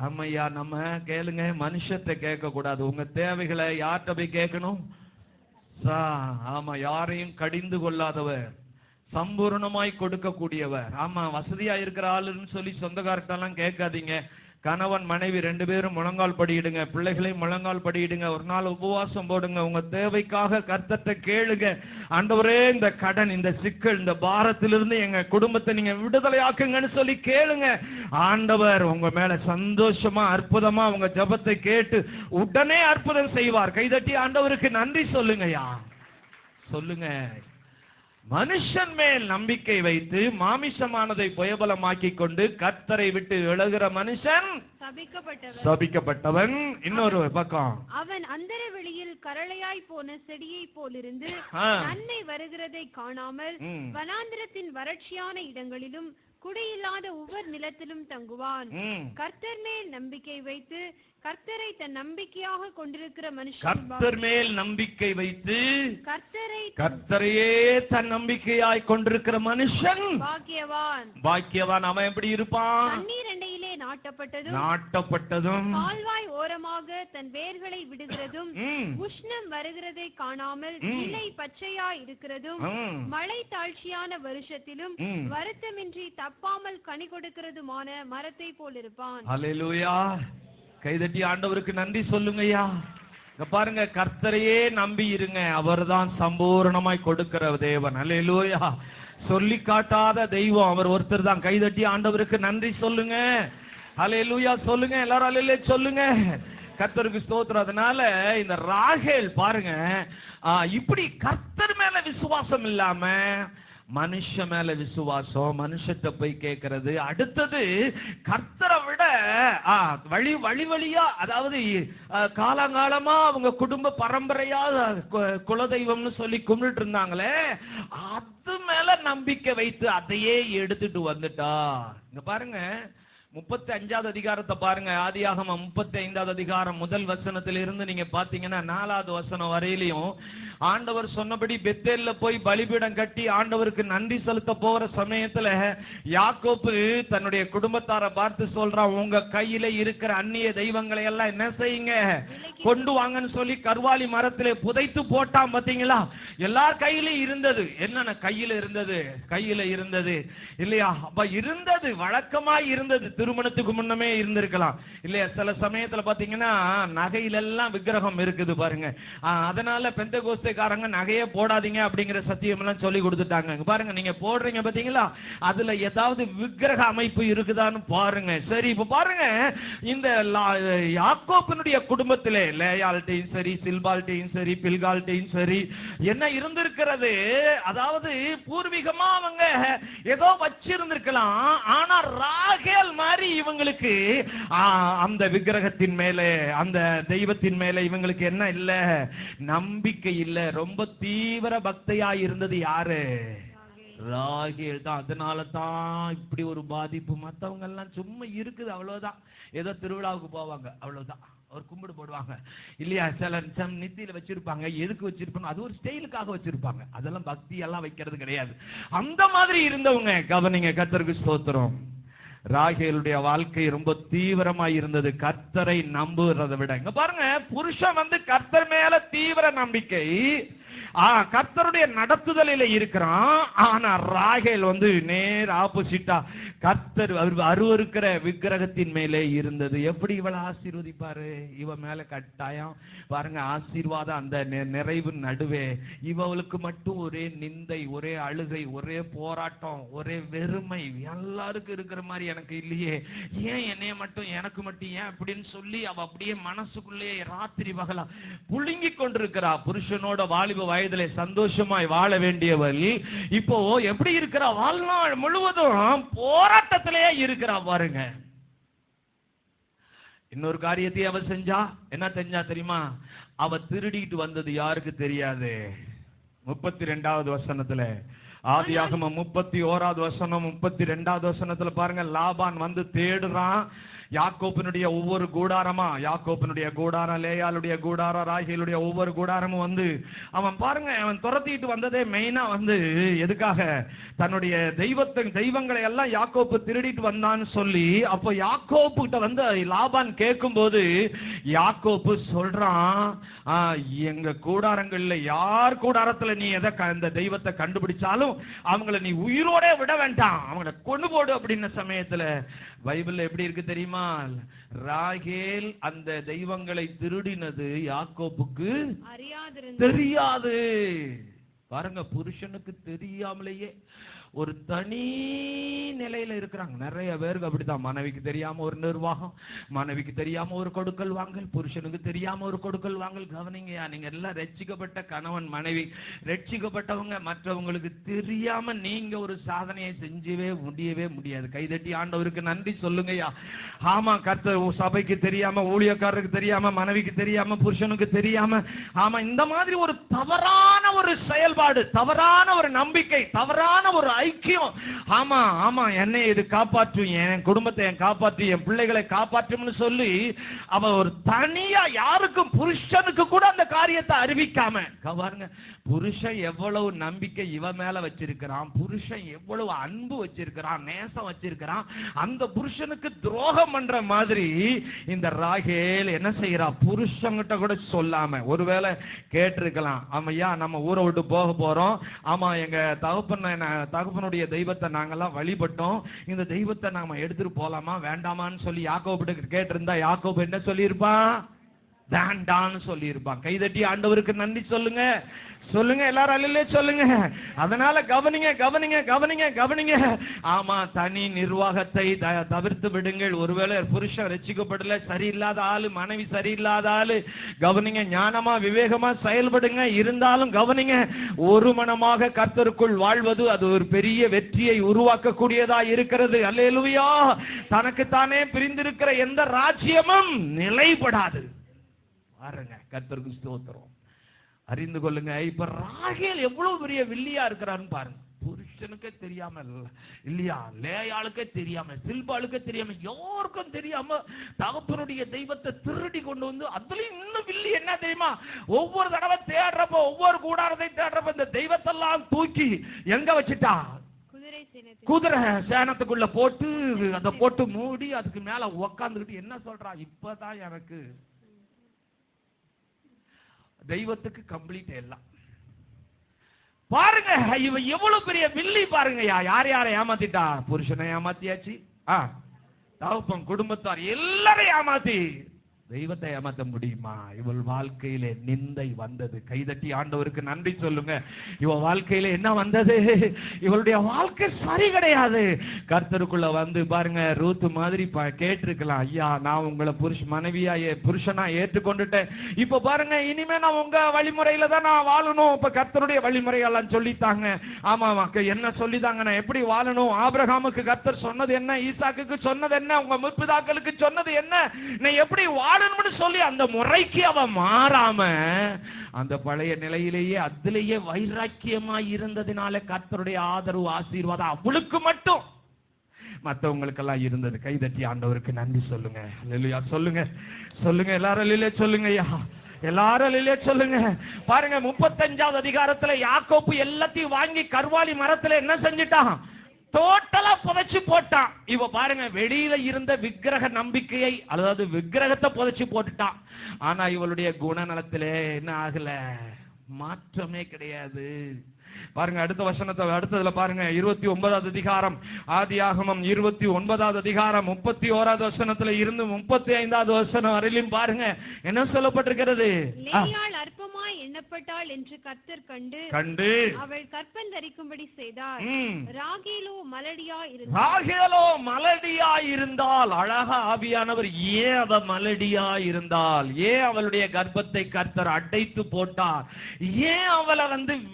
ஆமையா, நம்ம கேளுங்க, மனுஷத்தை கேட்க கூடாது. உங்க தேவைகளை யார்கிட்ட போய் கேட்கணும்? ஆமா, யாரையும் கடிந்து கொள்ளாதவர், சம்பூர்ணமாய் கொடுக்க கூடியவர். ஆமா, வசதியா இருக்கிற ஆளுன்னு சொல்லி சொந்தக்காரர்கிட்ட எல்லாம் கேட்காதீங்க. கணவன் மனைவி 2 பேரும் முழங்கால் படியிடுங்க, பிள்ளைகளையும் முழங்கால் படியிடுங்க, ஒரு நாள் உபவாசம் போடுங்க, உங்க தேவைக்காக கர்த்தத்தை கேளுங்க. ஆண்டவரே, இந்த கடன், இந்த சிக்கல், இந்த பாரத்திலிருந்து எங்க குடும்பத்தை நீங்க விடுதலையாக்குங்கன்னு சொல்லி கேளுங்க. ஆண்டவர் உங்க மேல சந்தோஷமா அற்புதமா உங்க ஜெபத்தை கேட்டு உடனே அற்புதம் செய்வார். கைதட்டி ஆண்டவருக்கு நன்றி சொல்லுங்கயா, சொல்லுங்க. மனுஷன் மேல் நம்பிக்கை வைத்து மாமிசமானதை புயபலமாக்கி கொண்டு கர்த்தரை விட்டு விலகுகிற மனுஷன் சபிக்கப்பட்டவன். இன்னொரு பக்கம், அவன் அந்தர வெளியில் கரளையாய் போன செடியை போலிருந்து நன்மை வருகிறதை காணாமல் வனாந்திரத்தின் வறட்சியான இடங்களிலும் குடியில்லாத உவர் நிலத்திலும் தங்குவான். கர்த்தர் மேல் நம்பிக்கை வைத்து கர்த்தரை தன் நம்பிக்கையாக கொண்டிருக்கிற மனுஷன், கர்த்தர் மேல் நம்பிக்கை வைத்து கர்த்தரையே தன் நம்பிக்கையாய் கொண்டிருக்கிற மனுஷன் பாக்கியவான். பாக்கியவான். அவன் எப்படி இருப்பான்? தண்ணீர் அண்டையிலே நாட்டப்பட்டதும் கால்வாய் ஓரமாக தன் வேர்களை விடுகிறதும் உஷ்ணம் வருகிறதை காணாமல் இலை பச்சையாய் இருக்கிறதும் மழை தாழ்ச்சியான வருஷத்திலும் வருத்தமின்றி தப்பாமல் கனி கொடுக்கிறதுமான மரத்தை போல் இருப்பான். அல்லேலூயா. கைதட்டி ஆண்டவருக்கு நன்றி சொல்லுங்கய்யா. இங்க பாருங்க, கர்த்தரையே நம்பி இருங்க, அவர்தான் சம்பூர்ணமாய் கொடுக்கிற தேவன். அல்லேலூயா. சொல்லி காட்டாத தெய்வம் அவர் ஒருத்தர் தான். கைதட்டி ஆண்டவருக்கு நன்றி சொல்லுங்க. அல்லேலூயா சொல்லுங்க, எல்லாரும் அல்லேலூயா சொல்லுங்க. கர்த்தருக்கு ஸ்தோத்திரம். அதனால இந்த ராகேல் பாருங்க, இப்படி கர்த்தர் மேல விசுவாசம் இல்லாம மனுஷ மேல விசுவாசம், மனுஷத்தை போய் கேட்கறது. அடுத்தது, கர்த்தரை விட வழி வழியா, அதாவது காலங்காலமா அவங்க குடும்ப பரம்பரையா குலதெய்வம்னு சொல்லி கும்பிட்டு இருந்தாங்களே, அது மேல நம்பிக்கை வைத்து அதையே எடுத்துட்டு வந்துட்டா. இங்க பாருங்க, 35வது அதிகாரத்தை பாருங்க. ஆதியாகமம் 35வது அதிகாரம் முதல் வசனத்தில இருந்து நீங்க பாத்தீங்கன்னா 4வது வசனம் வரையிலையும் ஆண்டவர் சொன்னபடி பெத்தேல்ல போய் பலிபீடம் கட்டி ஆண்டவருக்கு நன்றி செலுத்த போற சமயத்துல யாக்கோப்பு தன்னுடைய குடும்பத்தாரை பார்த்து சொல்றான், உங்க கையில இருக்கிற அந்நிய தெய்வங்களை எல்லாம் என்ன செய்யுங்க, கொண்டு வாங்கன்னு சொல்லி கர்வாலி மரத்திலே புதைத்து போட்டான். பாத்தீங்களா? எல்லார் கையிலும் இருந்தது. என்னென்ன கையில இருந்தது இல்லையா? அப்ப இருந்தது, வழக்கமாய் இருந்தது. திருமணத்துக்கு முன்னமே இருந்திருக்கலாம் இல்லையா? சில சமயத்துல பாத்தீங்கன்னா நகையில எல்லாம் விக்கிரகம் இருக்குது பாருங்க. அதனால பெந்தகோஸ்தேக்காரங்க நகையே போடாதீங்க அப்படிங்கிற சத்தியம் எல்லாம் சொல்லி கொடுத்துட்டாங்க. பாருங்க, நீங்க போடுறீங்க பாத்தீங்களா, அதுல ஏதாவது விக்கிரக அமைப்பு இருக்குதான்னு பாருங்க. சரி, இப்ப பாருங்க, இந்த யாக்கோப்பினுடைய குடும்பத்திலே லேயால்ட்டையும் சரி, சில்பால்ட்டையும் சரி, பில்கால்ட்டையும் சரி என்ன இருந்திருக்கிறது, அதாவது பூர்வீகமா அவங்க ஏதோ வச்சிருந்திருக்கலாம். ஆனா ராகேல் மாதிரி இவங்களுக்கு அந்த விக்கிரகத்தின் மேலே, அந்த தெய்வத்தின் மேலே இவங்களுக்கு என்ன இல்ல, நம்பிக்கை இல்ல. ரொம்ப தீவிர பக்தியா இருந்தது யாரு? ராகேல் தான். அதனால தான் இப்படி ஒரு பாதிப்பு. மத்தவங்க எல்லாம் சும்மா இருக்குது, அவ்வளவுதான். ஏதோ திருவிழாவுக்கு போவாங்க, அவ்வளவுதான். ஒரு கும்பிடு போடுவாங்க இல்லையா, சில நித்தியில வச்சிருப்பாங்க. எதுக்கு வச்சிருப்பாங்க? அது ஒரு ஸ்டைலுக்காக வச்சிருப்பாங்க. அதெல்லாம் பக்தி எல்லாம் வைக்கிறது கிடையாது. அந்த மாதிரி இருந்தவங்க கவனிங்க, கர்த்தருக்கு ஸ்தோத்திரம். ராகேலுடைய வாழ்க்கை ரொம்ப தீவிரமா இருந்தது, கர்த்தரை நம்புறதை விட. இங்க பாருங்க, புருஷன் கர்த்தர் மேல தீவிர நம்பிக்கை, கர்த்தருடைய நடத்துதலில இருக்கிறான். ஆனா ராகேல் நேர் ஆப்போசிட்டா கர்த்தர் அருவருக்கிற விக்கிரகத்தின் மேலே இருந்தது. எப்படி இவளை ஆசீர்வதிப்பாரு? இவ மேல கட்டாயம் பாருங்க ஆசீர்வாதம். அந்த நிறைவு நடுவே இவளுக்கு மட்டும் ஒரே நிந்தை, ஒரே அழுகை, ஒரே போராட்டம், ஒரே வெறுமை. எல்லாருக்கும் இருக்கிற மாதிரி எனக்கு இல்லையே, ஏன் என்னைய மட்டும், எனக்கு மட்டும் ஏன் அப்படின்னு சொல்லி அவ அப்படியே மனசுக்குள்ளேயே ராத்திரி பகலா புழுங்கி கொண்டிருக்கிறா. புருஷனோட வாலிப வயதிலே சந்தோஷமாய் வாழ வேண்டியவள் இப்போ எப்படி இருக்கிறா? வாழ்நாள் முழுவதும் போராட்டத்திலேயே இருக்கிறா. பாருங்க, இன்னொரு காரியத்தை அவ செஞ்சா. என்ன செஞ்சா தெரியுமா? அவ திருடிட்டு வந்தது யாருக்கு தெரியாது. 32வது வசனத்துல, ஆதியாகமம் 31வது வசனம் 32வது வசனத்துல பாருங்க, லாபான் தேடுறான் யாக்கோபினுடைய ஒவ்வொரு கூடாரமா, யாக்கோபினுடைய கூடாரம், லேயாளுடைய கூடாரம், ராகேலுடைய ஒவ்வொரு கூடாரமும் அவன் பாருங்க, அவன் துரத்திட்டு வந்ததே மெயினா எதுக்காக? தன்னுடைய தெய்வங்களை எல்லாம் யாக்கோப்பு திருடிட்டு வந்தான்னு சொல்லி. அப்போ யாக்கோப்பு கிட்ட லாபான் கேட்கும் போது யாக்கோப்பு சொல்றான், எங்க கூடாரங்கள்ல யார் கூடாரத்துல நீ இந்த தெய்வத்தை கண்டுபிடிச்சாலும் அவங்களை நீ உயிரோட விட வேண்டாம், அவங்களை கொண்டு போடு அப்படின்ன சமயத்துல பைபிள்ல எப்படி இருக்கு தெரியுமா? ராகேல் அந்த தெய்வங்களை திருடினது யாக்கோப்புக்கு தெரியாது. பாருங்க, புருஷனுக்கு தெரியாமலேயே ஒரு தனி நிலையில இருக்கிறாங்க. நிறைய பேருக்கு அப்படித்தான். மனைவிக்கு தெரியாம ஒரு நிர்வாகம், மனைவிக்கு தெரியாம ஒரு கொடுக்கல் வாங்கல், புருஷனுக்கு தெரியாம ஒரு கொடுக்கல் வாங்கல். கவனிங்கயா, நீங்க எல்லாம் ரட்சிக்கப்பட்ட கணவன் மனைவி, ரட்சிக்கப்பட்டவங்க. மற்றவங்களுக்கு தெரியாம நீங்க ஒரு சாதனையை செஞ்சவே முடியாது. கைதட்டி ஆண்டவருக்கு நன்றி சொல்லுங்கய்யா. ஆமா, கர்த்தர் சபைக்கு தெரியாம, ஊழியக்காரருக்கு தெரியாம, மனைவிக்கு தெரியாம, புருஷனுக்கு தெரியாம, ஆமா, இந்த மாதிரி ஒரு தவறான ஒரு செயல்பாடு, தவறான ஒரு நம்பிக்கை, தவறான ஒரு ஐக்கியம். ஆமா ஆமா, என்னை இது காப்பாற்றும், என் குடும்பத்தை காப்பாற்றும், என் பிள்ளைகளை காப்பாற்றும் சொல்லி அவ ஒரு தனியா யாருக்கும், புருஷனுக்கு கூட அந்த காரியத்தை அறிவிக்காம. பாருங்க, புருஷன் எவ்வளவு நம்பிக்கை இவ மேல வச்சிருக்கிறான், புருஷன் எவ்வளவு அன்பு வச்சிருக்கிறான், நேசம் வச்சிருக்கிறான். அந்த புருஷனுக்கு துரோகம் பண்ற மாதிரி இந்த ராகேல் என்ன செய்யறா? புருஷன்கிட்ட கூட சொல்லாம, ஒருவேளை கேட்டிருக்கலாம், ஆமையா நம்ம ஊரை விட்டு போக போறோம், ஆமா எங்க தகப்பனுடைய தெய்வத்தை நாங்கெல்லாம் வழிபட்டோம், இந்த தெய்வத்தை நாம எடுத்துட்டு போலாமா வேண்டாமான்னு சொல்லி யாக்கோபுக்கு கேட்டிருந்தா யாக்கோபு என்ன சொல்லியிருப்பான்? வேண்டான்னு சொல்லியிருப்பான். கைதட்டி ஆண்டவருக்கு நன்றி சொல்லுங்க, சொல்லுங்க எல்லாரும் அல்லே சொல்லுங்க. அதனால கவனிங்க கவனிங்க கவனிங்க கவனிங்க. ஆமா, தனி நிர்வாகத்தை தவிர்த்து விடுங்கள். ஒருவேளை புருஷன் ரட்சிக்கப்படல, சரியில்லாத ஆளு, மனைவி சரியில்லாத ஆளு, கவனிங்க, ஞானமா விவேகமா செயல்படுங்க. இருந்தாலும் கவனிங்க, ஒரு மனமாக கர்த்தருக்குள் வாழ்வது அது ஒரு பெரிய வெற்றியை உருவாக்க கூடியதா இருக்கிறது. அல்லேலூயா. தனக்கு தானே பிரிந்திருக்கிற எந்த ராஜ்யமும் நிலைப்படாது. பாருங்க, கர்த்தருக்கு ஸ்தோத்திரம். அறிந்து கொள்ளுங்க, இப்ப ராகேல் எவ்வளவு பெரிய வில்லியா இருக்கிறான்னு பாருங்க. புருஷனுக்கே தெரியாம இல்லையா, லேயாளுக்கே தெரியாம, சில்பாளுக்கே தெரியாம, யாருக்கும் தெரியாம தகப்பனுடைய தெய்வத்தை திருடி கொண்டு அதுலயும் இன்னும் வில்லி என்ன தெரியுமா? ஒவ்வொரு தடவை தேடுறப்போ, ஒவ்வொரு கூடாரத்தை தேடுறப்ப இந்த தெய்வத்தெல்லாம் தூக்கி எங்க வச்சுட்டா? குதிரை சேனத்துக்குள்ள போட்டு அதை போட்டு மூடி அதுக்கு மேல உக்காந்துக்கிட்டு என்ன சொல்றா? இப்பதான் எனக்கு தெய்வத்துக்கு கம்ப்ளீட் எல்லாம். பாருங்க, இவ எவ்வளவு பெரிய வில்லி பாருங்க. யார் யாரை ஏமாத்திட்டா? புருஷனை ஏமாத்தியாச்சு, தகப்பன் குடும்பத்தார் எல்லாரையும் ஏமாத்தி தெய்வத்தை ஏமாத்த முடியுமா? இவள் வாழ்க்கையில நிந்தை வந்தது. கைதட்டி ஆண்டவருக்கு நன்றி சொல்லுங்க. இவ வாழ்க்கையில என்ன வந்தது? இவளுடைய வாழ்க்கை சரி கிடையாது. கர்த்தருக்குள்ள பாருங்க, ரூத் மாதிரி கேட்டிருக்கலாம், ஐயா நான் உங்களை புருஷனா ஏற்றுக்கொண்டுட்டேன், இப்ப பாருங்க இனிமே நான் உங்க வழிமுறையில தான் நான் வாழணும். இப்ப கர்த்தருடைய வழிமுறையெல்லாம் சொல்லித்தாங்க. ஆமா, என்ன சொல்லித்தாங்க, நான் எப்படி வாழணும்? ஆபிரகாமுக்கு கர்த்தர் சொன்னது என்ன? ஈசாக்குக்கு சொன்னது என்ன? உங்க முற்பிதாக்களுக்கு சொன்னது என்ன? நான் எப்படி சொல்லி அந்த முறைக்கு அவன் மாறாம அந்த பழைய நிலையிலேயே அதிலேயே வைராக்கியமா இருந்ததினால கர்த்தருடைய ஆதரவு, ஆசீர்வாதம் அவளுக்கு மட்டும். மத்தவங்களுக்கெல்லாம் இருந்தது. கைதட்டி ஆண்டவருக்கு நன்றி சொல்லுங்க. அல்லேலூயா சொல்லுங்க, சொல்லுங்க எல்லாரும் அல்லேலூயா சொல்லுங்க ஐயா, எல்லாரும் அல்லேலூயா சொல்லுங்க. பாருங்க 35வது அதிகாரத்துல யாக்கோப்பு எல்லாத்தையும் வாங்கி கர்வாலி மரத்துல என்ன செஞ்சிட்டான்? டோட்டலா புதைச்சு போட்டான். இவ பாருங்க வெளியில இருந்த விக்கிரக நம்பிக்கையை, அதாவது விக்கிரகத்தை புதைச்சு போட்டுட்டான். ஆனா இவளுடைய குணநலத்திலே என்ன ஆகல? மாற்றமே கிடையாது. பாருங்க அடுத்த வசனத்தை, அடுத்ததுல பாருங்க 29வது அதிகாரம், ஆதியாகமம் 29வது அதிகாரம் 31வது வசனத்துல இருந்து 35வது வசனம் வரையிலும் பாருங்க என்ன சொல்லப்பட்டிருக்கிறது? லேயாள் அற்பமாய் எண்ணப்பட்டாள் என்று கர்த்தர் கண்டு அவள் கற்பம் தரிக்கும்படி செய்தார். ராகேலோ மலடியாய் இருந்தால். அழகா ஆவியானவர் ஏன் அவ மலடியாய் இருந்தால்? ஏன் அவளுடைய கர்ப்பத்தை கர்த்தர் அடைத்து போட்டார்? ஏன் அவளை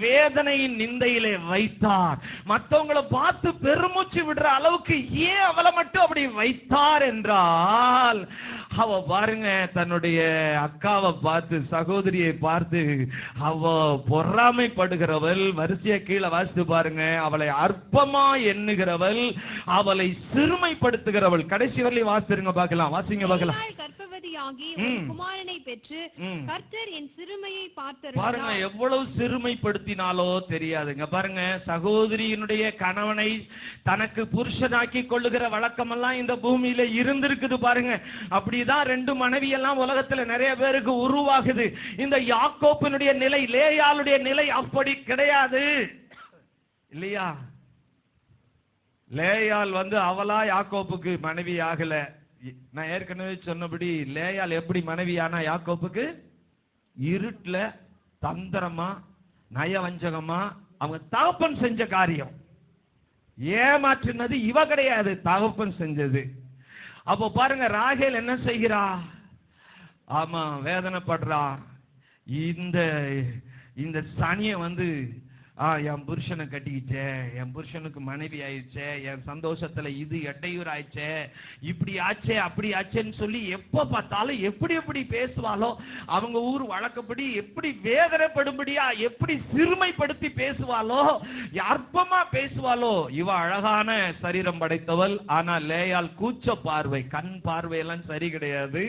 வேதனையின் நிந்தையிலே வைத்தார்? மற்றவங்களை பார்த்து பெருமூச்சு விடுற அளவுக்கு ஏன் அவளை மட்டும் அப்படி வைத்தார் என்றால், அவ பாருங்க தன்னுடைய அக்காவை பார்த்து, சகோதரியை பார்த்து அவ பொறாமைப்படுகிறவள். வரிசைய கீழே வாசித்து பாருங்க. அவளை அற்பமா எண்ணுகிறவள், அவளை சிறுமைப்படுத்துகிறவள். கடைசி வரலையும் வாசிருங்க பார்க்கலாம், வாசிங்க பார்க்கலாம். கர்ப்பவதியாகி ஒரு குமாரனை பெற்று கர்த்தர் என் சிறுமையை பார்த்தார். பாருங்க எவ்வளவு சிறுமைப்படுத்தினாலோ தெரியாதுங்க. பாருங்க சகோதரியினுடைய கணவனை தனக்கு புருஷனாக்கி கொள்ளுகிற வழக்கம் எல்லாம் இந்த பூமியில இருந்திருக்குது. பாருங்க அப்படிதான் 2 மனைவி எல்லாம் உலகத்துல நிறைய பேருக்கு உருவாகுது. இந்த யாக்கோப்பினுடைய நிலை, லேயாளுடைய நிலை அப்படி கிடையாது இல்லையா? லேயாள் அவளா யாக்கோப்புக்கு மனைவி ஆகல. நான் ஏற்கனவே சொன்னபடி லேயாள் எப்படி மனைவியானா யாக்கோப்புக்கு? இருட்டுல தந்திரமா நயவஞ்சகமா அவங்க தகப்பன் செஞ்ச காரியம். ஏமாற்றினது இவ கிடையாது, தகப்பன் செஞ்சது. அப்போ பாருங்க ராகேல் என்ன செய்கிறா? ஆமா வேதனைப்படுறா. இந்த சனிய என் புருஷனை கட்டிக்கிச்சே, என் புருஷனுக்கு மனைவி ஆயிடுச்சே, என் சந்தோஷத்துல இது எட்டையூர் ஆயிடுச்சே, இப்படி ஆச்சே அப்படி ஆச்சேன்னு சொல்லி எப்ப பார்த்தாலும் எப்படி பேசுவாளோ, அவங்க ஊர் வழக்கப்படி எப்படி வேதனைப்படும்படியா எப்படி சிறுமைப்படுத்தி பேசுவாளோ, அற்பமா பேசுவாளோ. இவ அழகான சரீரம் படைத்தவள். ஆனா லேயாள் கூச்ச பார்வை, கண் பார்வையெல்லாம் சரி கிடையாது.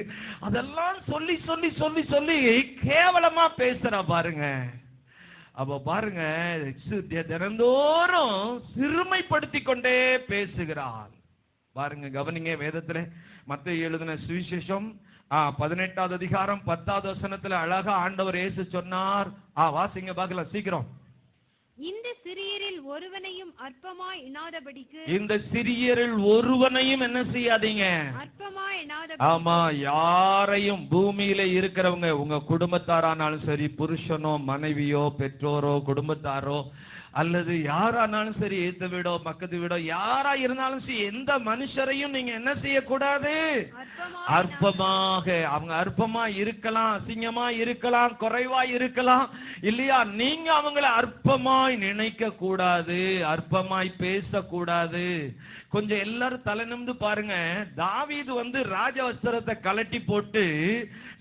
அதெல்லாம் சொல்லி சொல்லி சொல்லி சொல்லி கேவலமா பேசுறா பாருங்க. அப்ப பாருங்க தினந்தோறும் சிறுமைப்படுத்தி கொண்டே பேசுகிறாள். பாருங்க கவனிங்க, வேதத்துல மத்தேயு எழுதின சுவிசேஷம் 18வது அதிகாரம் 10வது வசனத்துல அழகா ஆண்டவர் இயேசு சொன்னார். வாசிங்க பார்க்கலாம் சீக்கிரம். இந்த சிறியரில் ஒருவனையும் அற்பமாய் எண்ணாதபடிக்கு, இந்த சிறியரில் ஒருவனையும் என்ன செய்யாதீங்க? அற்பமாய் எண்ணாத. ஆமா, யாரையும் பூமியில இருக்கிறவங்க, உங்க குடும்பத்தாரானாலும் சரி, புருஷனோ மனைவியோ பெற்றோரோ குடும்பத்தாரோ அல்லது யாரானாலும் சரி, ஏத்த வீடோ பக்கத்து வீடோ யாரா இருந்தாலும் சரி, எந்த மனுஷரையும் நீங்க என்ன செய்யக்கூடாது? அற்பமாக. அவங்க அற்பமா இருக்கலாம், அசிங்கமா இருக்கலாம், குறைவா இருக்கலாம் இல்லையா? நீங்க அவங்களை அற்பமாய் நினைக்க கூடாது, அற்பமாய் பேசக்கூடாது. கொஞ்சம் எல்லாரும் தலை நிமிர்ந்து பாருங்க. தாவீது ராஜவஸ்திரத்தை கலட்டி போட்டு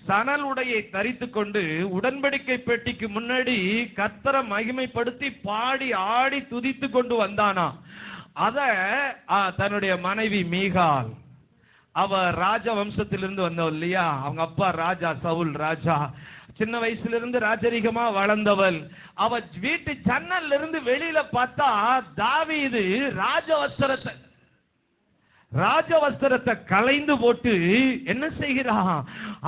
சணல் உடையை தரித்து கொண்டு உடன்படிக்கை பெட்டிக்கு முன்னாடி கர்த்தரை மகிமைப்படுத்தி பாடி ஆடி துதித்து கொண்டு வந்தானா. அத தன்னுடைய மனைவி மீகால், அவ ராஜ வம்சத்திலிருந்து வந்தவள் இல்லையா? அவங்க அப்பா ராஜா, சவுல் ராஜா, சின்ன வயசுல இருந்து ராஜரீகமா வளர்ந்தவள். அவ வீட்டு ஜன்னல்ல இருந்து வெளியில பார்த்தா தாவீது ராஜவஸ்திரத்தை களைந்து போட்டு என்ன செய்கிறான்?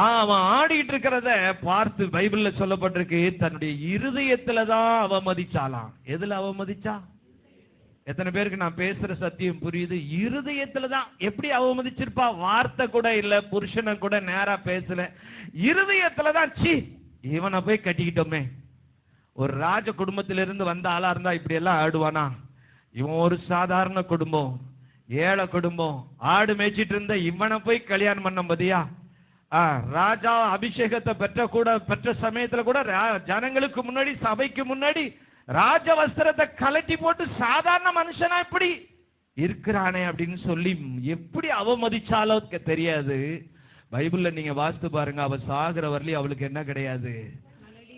அவன் ஆடிட்டு இருக்கிறத பார்த்து பைபிள்ல சொல்லப்பட்டிருக்கு, தன்னுடைய இருதயத்துலதான் அவமதிச்சாலாம். எதுல அவமதிச்சா? எத்தனை பேருக்கு நான் பேசுற சத்தியம் புரியுது? இருதயத்துலதான். எப்படி அவமதிச்சிருப்பா? வார்த்தை கூட இல்ல, புருஷனை கூட நேரா பேசல, இருதயத்துலதான். சி, இவனை போய் கட்டிக்கிட்டோமே. ஒரு ராஜ குடும்பத்திலிருந்து வந்த ஆளா இருந்தா இப்படி எல்லாம் ஆடுவானா? இவன் ஒரு சாதாரண குடும்பம், ஏழை குடும்பம், ஆடு மேய்ச்சிட்டு இருந்த இவனை போய் கல்யாணம் பண்ண பதியா? ராஜா அபிஷேகத்தை பெற்ற சமயத்துல கூட ஜனங்களுக்கு முன்னாடி, சபைக்கு முன்னாடி ராஜ வஸ்திரத்தை கலட்டி போட்டு சாதாரண மனுஷனா இப்படி இருக்கிறானே அப்படின்னு சொல்லி எப்படி அவமதிச்சாலோ தெரியாது. பைபிள்ல நீங்க வாசித்து பாருங்க. அவ சாகிற வரலையும் அவளுக்கு என்ன கிடையாது?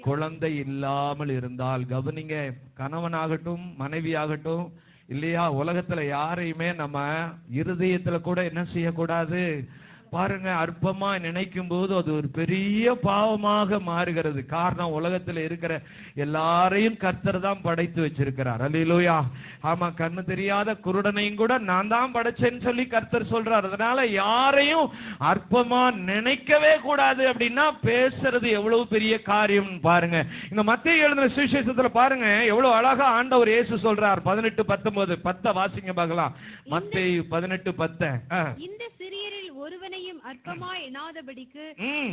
குழந்தை இல்லாமல் இருந்தால். கவனிங்க, கணவனாகட்டும் மனைவி ஆகட்டும் இல்லையா? உலகத்துல யாரையுமே நம்ம இருதயத்துல கூட என்ன செய்யக்கூடாது. பாருங்க, அற்பமா நினைக்கும் போது அது ஒரு பெரிய பாவமாக மாறுகிறது. காரணம், உலகத்துல இருக்கிற எல்லாரையும் கர்த்தர் தான் படைத்து வச்சிருக்கிறார். அல்லேலூயா. ஆமா, கண்ணு தெரியாத குருடனையும் கூட நான் தான் படைச்சேன்னு சொல்லி கர்த்தர் சொல்றார். அதனால யாரையும் அற்பமா நினைக்கவே கூடாது. அப்படின்னா பேசுறது எவ்வளவு பெரிய காரியம் பாருங்க. இந்த மத்தேயு எழுதின சுவிசேஷத்துல பாருங்க எவ்வளவு அழகா ஆண்டவர் இயேசு சொல்றார். 18:19 10 வாசிங்க பார்க்கலாம். மத்தேயு 18:10. இந்த சிறியரில் ஒருவனையும் அற்பமா எண்ணாதபடிக்கு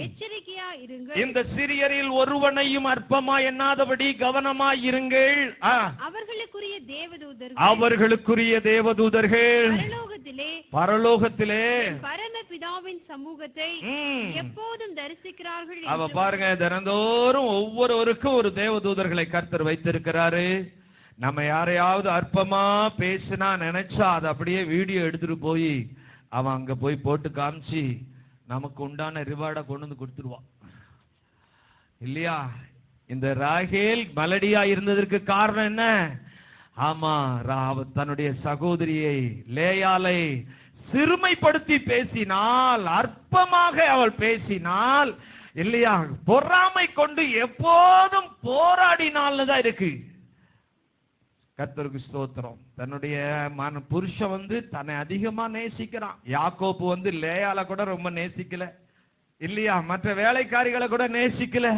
எச்சரிக்கையா இருங்கள். இந்த சிறியரில் ஒருவனையும் அற்பமா எண்ணாதபடி கவனமாய் இருங்கள். அவர்களுக்குரிய தேவதூதர்கள் பரலோகத்திலே பரமபிதாவின் சமூகத்தை எப்போதும் தரிசிக்கிறார்கள். அவ பாருங்க, தினந்தோறும் ஒவ்வொருவருக்கும் ஒரு தேவதூதர்களை கர்த்தர் வைத்திருக்கிறாரு. நம்ம யாரையாவது அற்பமா பேசினா நினைச்சா அதை அப்படியே வீடியோ எடுத்துட்டு போய் அவன் அங்க போய் போட்டு காமிச்சு நமக்கு உண்டான ரிவார்டை கொண்டு வந்து கொடுத்துருவான். இல்லையா? இந்த ராகேல் மலடியா இருந்ததற்கு காரணம் என்ன? ஆமா, தன்னுடைய சகோதரியை லேயாலை சிறுமைப்படுத்தி பேசினால், அற்பமாக அவள் பேசினால், இல்லையா, பொறாமை கொண்டு எப்போதும் போராடினால்னு தான் இருக்கு. கர்த்தருக்கு ஸ்தோத்திரம். தன்னுடைய புருஷன் தன்னை அதிகமா நேசிக்கிறான். யாக்கோப்பு லேயால கூட ரொம்ப நேசிக்கல, இல்லையா? மற்ற வேலைக்காரிகளை கூட நேசிக்கல.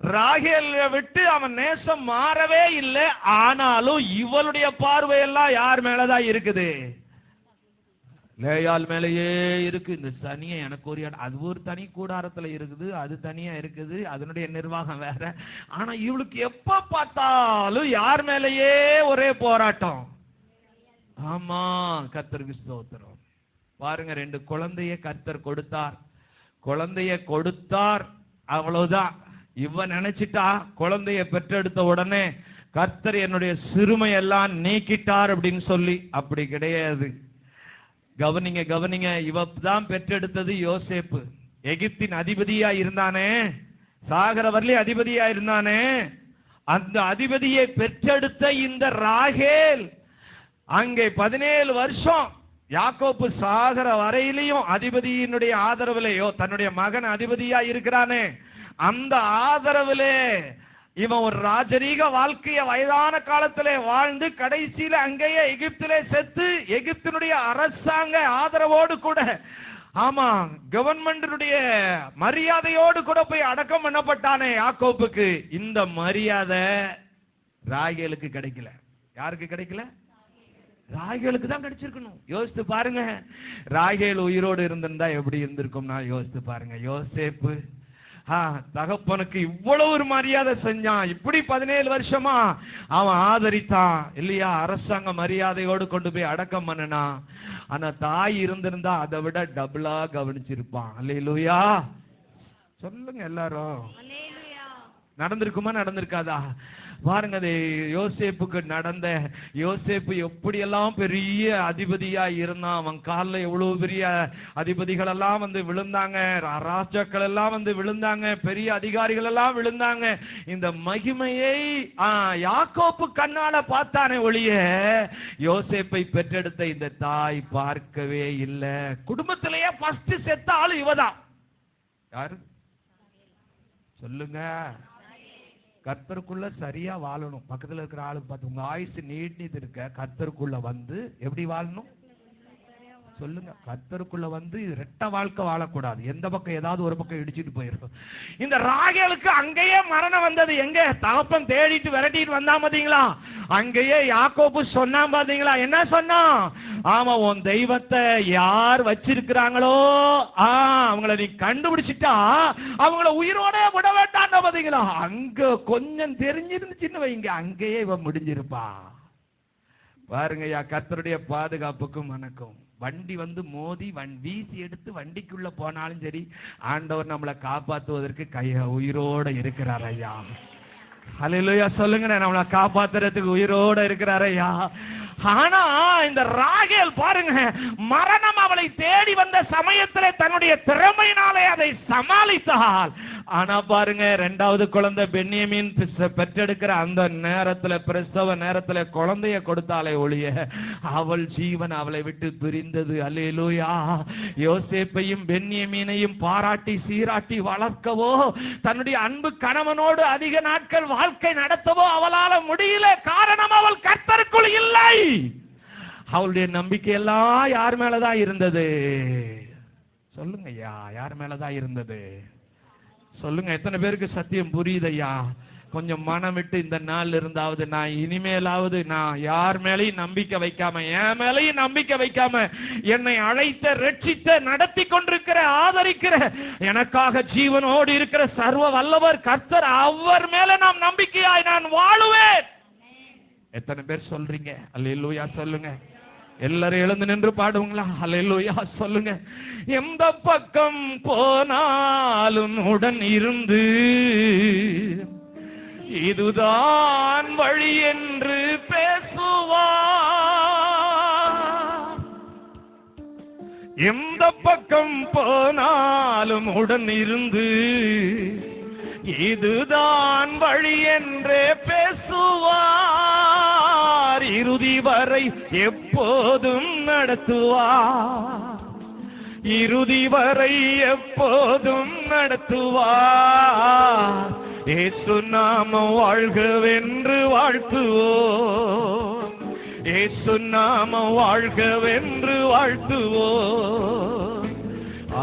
ராகேலை விட்டு அவன் நேசம் மாறவே இல்லை. ஆனாலும் இவளுடைய பார்வையெல்லாம் யார் மேலதான் இருக்குது? லேயால் மேலேயே இருக்கு. இந்த தனியா எனக்கு ஒரு அது ஒரு தனி கூடாரத்துல இருக்குது, அது தனியா இருக்குது, அதனுடைய நிர்வாகம் வேற. ஆனா இவளுக்கு எப்ப பார்த்தாலும் யார் மேலேயே ஒரே போராட்டம். ஆமா, கர்த்தருக்கு ஸ்தோத்திரம். பாருங்க, 2 குழந்தைய கர்த்தர் கொடுத்தார். குழந்தைய கொடுத்தார், அவ்வளவுதான். இவன் நினைச்சிட்டா குழந்தைய பெற்றெடுத்த உடனே கர்த்தர் என்னுடைய சிறுமையெல்லாம் நீக்கிட்டார் அப்படின்னு சொல்லி. அப்படி கிடையாது. கவனிங்க கவனிங்க, இவதான் பெற்றெடுத்தது யோசேப்பு. எகிப்தின் அதிபதியா இருந்தானே, சாகர வரலி அதிபதியா இருந்தானே, அந்த அதிபதியை பெற்றெடுத்த இந்த ராகேல் அங்கே 17 வருஷம் யாக்கோப்பு சாகர வரையிலையும் அதிபதியினுடைய ஆதரவிலேயோ, தன்னுடைய மகன் அதிபதியா இருக்கிறானே அந்த ஆதரவிலே இவன் ஒரு ராஜரீக வாழ்க்கைய வயதான காலத்திலே வாழ்ந்து கடைசியில அங்கேயே எகிப்திலே செத்து எகிப்தினுடைய அரசாங்க ஆதரவோடு கூட, ஆமா, கவர்மெண்டினுடைய மரியாதையோடு கூட போய் அடக்கம் பண்ணப்பட்டானே யாக்கோப்புக்கு. இந்த மரியாதை ராகேலுக்கு கிடைக்கல. யாருக்கு கிடைக்கல? ராகேலுக்கு தான் கிடைச்சிருக்கணும். யோசித்து பாருங்க, ராகேல் உயிரோடு இருந்திருந்தா எப்படி இருந்திருக்கும்? நான் யோசித்து பாருங்க. யோசேப்பு தகப்பனுக்கு இவ்வளவு ஒரு மரியாதை செஞ்சான். இப்படி 17 வருஷமா அவன் ஆதரித்தான், இல்லையா? அரசாங்க மரியாதையோடு கொண்டு போய் அடக்கம் பண்ணனா. ஆனா தாய் இருந்திருந்தா அதை விட டபுளா கவனிச்சிருப்பான். அல்லேலூயா சொல்லுங்க எல்லாரும். நடந்திருக்குமா? நடந்திருக்காதா? பாருங்க, அது யோசேப்புக்கு நடந்த. யோசேப்பு எப்படியெல்லாம் பெரிய அதிபதியா இருந்தான். அவன் காலில் எவ்வளவு பெரிய அதிபதிகள் எல்லாம் விழுந்தாங்க, ராஜாக்கள் எல்லாம் விழுந்தாங்க, பெரிய அதிகாரிகள் எல்லாம் விழுந்தாங்க. இந்த மகிமையை யாக்கோப்பு கண்ணால பார்த்தானே ஒழிய யோசேப்பை பெற்றெடுத்த இந்த தாய் பார்க்கவே இல்லை. குடும்பத்திலேயே ஃபர்ஸ்ட் செத்த ஆளு இவதான். யாரு சொல்லுங்க? கர்த்தருக்குள்ள சரியா வாழணும். பக்கத்துல இருக்கிற ஆளுக்கு பார்த்து, உங்க ஆயுசு நீட்டிட்டு இருக்க, கர்த்தருக்குள்ள எப்படி வாழணும் சொல்லுங்க. கர்த்தருக்குள்ள ரெட்ட வாழ்க்கை வாழக்கூடாது. எந்த பக்கம் ஏதாவது ஒரு பக்கம் இடிச்சிட்டு போயிருக்கும். இந்த ராகேலுக்கு அங்கேயே மரணம் வந்தது. எங்க தகப்பன் தேடிட்டு விரட்டிட்டு வந்தா பாத்தீங்களா? அங்கேயே யாக்கோபு சொன்னா பாத்தீங்களா? என்ன சொன்னா? ஆமா, உன் தெய்வத்தை யார் வச்சிருக்கிறாங்களோ அவங்கள நீ கண்டுபிடிச்சிட்டா அவங்கள உயிரோட விட வேண்டாம் பாத்தீங்களா? அங்க கொஞ்சம் தெரிஞ்சிருந்துச்சுன்னு வைங்க, அங்கேயே இவன் முடிஞ்சிருப்பா. பாருங்க, கர்த்தருடைய பாதுகாப்புக்கும் வணக்கம். வண்டி மோதி வீசி எடுத்து வண்டிக்குள்ள போனாலும் சரி, ஆண்டவர் நம்மளை காப்பாற்றுவதற்கு உயிரோட இருக்கிறார் ஐயா. ஹல்லேலூயா சொல்லுங்க. நம்மளை காப்பாத்துறதுக்கு உயிரோட இருக்கிறார் ஐயா. ஆனா இந்த ராகேல் பாருங்க, மரணம் அவளை தேடி வந்த சமயத்திலே தன்னுடைய திறமையினாலே அதை சமாளித்தாள். ஆனா பாருங்க, இரண்டாவது குழந்தை பென்யமீன் பெற்றெடுக்கிற அந்த நேரத்துல, பிரசவ நேரத்துல குழந்தைய கொடுத்தாலே ஒழிய அவள் ஜீவன் அவளை விட்டு பிரிந்தது. அல்லேலூயா. யோசேப்பையும் பென்யமீனையும் பாராட்டி சீராட்டி வளர்க்கவோ, தன்னுடைய அன்பு கணவனோடு அதிக நாட்கள் வாழ்க்கை நடத்தவோ அவளால முடியல. காரணம், அவள் கர்த்தருக்குள் இல்லை. அவளுடைய நம்பிக்கை எல்லாம் யார் மேலதான் இருந்தது? சொல்லுங்க ஐயா, யார் மேலதான் இருந்தது? சொல்லுங்க. எத்தனை பேருக்கு சத்தியம் புரியுதையா? கொஞ்சம் மனம் விட்டு இந்த நாள் இருந்தாவது, நான் இனிமேலாவது நான் யார் மேலையும் நம்பிக்கை வைக்காம, என் மேலையும் நம்பிக்கை வைக்காம, என்னை அழைத்த, ரட்சித்த, நடத்தி கொண்டிருக்கிற, ஆதரிக்கிற, எனக்காக ஜீவனோடு இருக்கிற சர்வ வல்லவர் கர்த்தர், அவர் மேல நாம் நம்பிக்கையாய் நான் வாழுவேன். எத்தனை பேர் சொல்றீங்க? அல்லேலூயா சொல்லுங்க. எல்லாரும் எழுந்து நின்று பாடுங்களா? அல்லேலூயா சொல்லுங்க. எந்த பக்கம் போனாலும் உடன் இருந்து இதுதான் வழி என்று பேசுவார். எந்த பக்கம் போனாலும் உடன் இருந்து இதுதான் வழி என்றே பேசுவார். இறுதி வரை எப்போதும் நடத்துவார். இறுதி வரை எப்போதும் நடத்துவார். இயேசு நாமம் வாழ்கவென்று வாழ்த்துவோம். இயேசு நாமம் வாழ்கவென்று வாழ்த்துவோம்.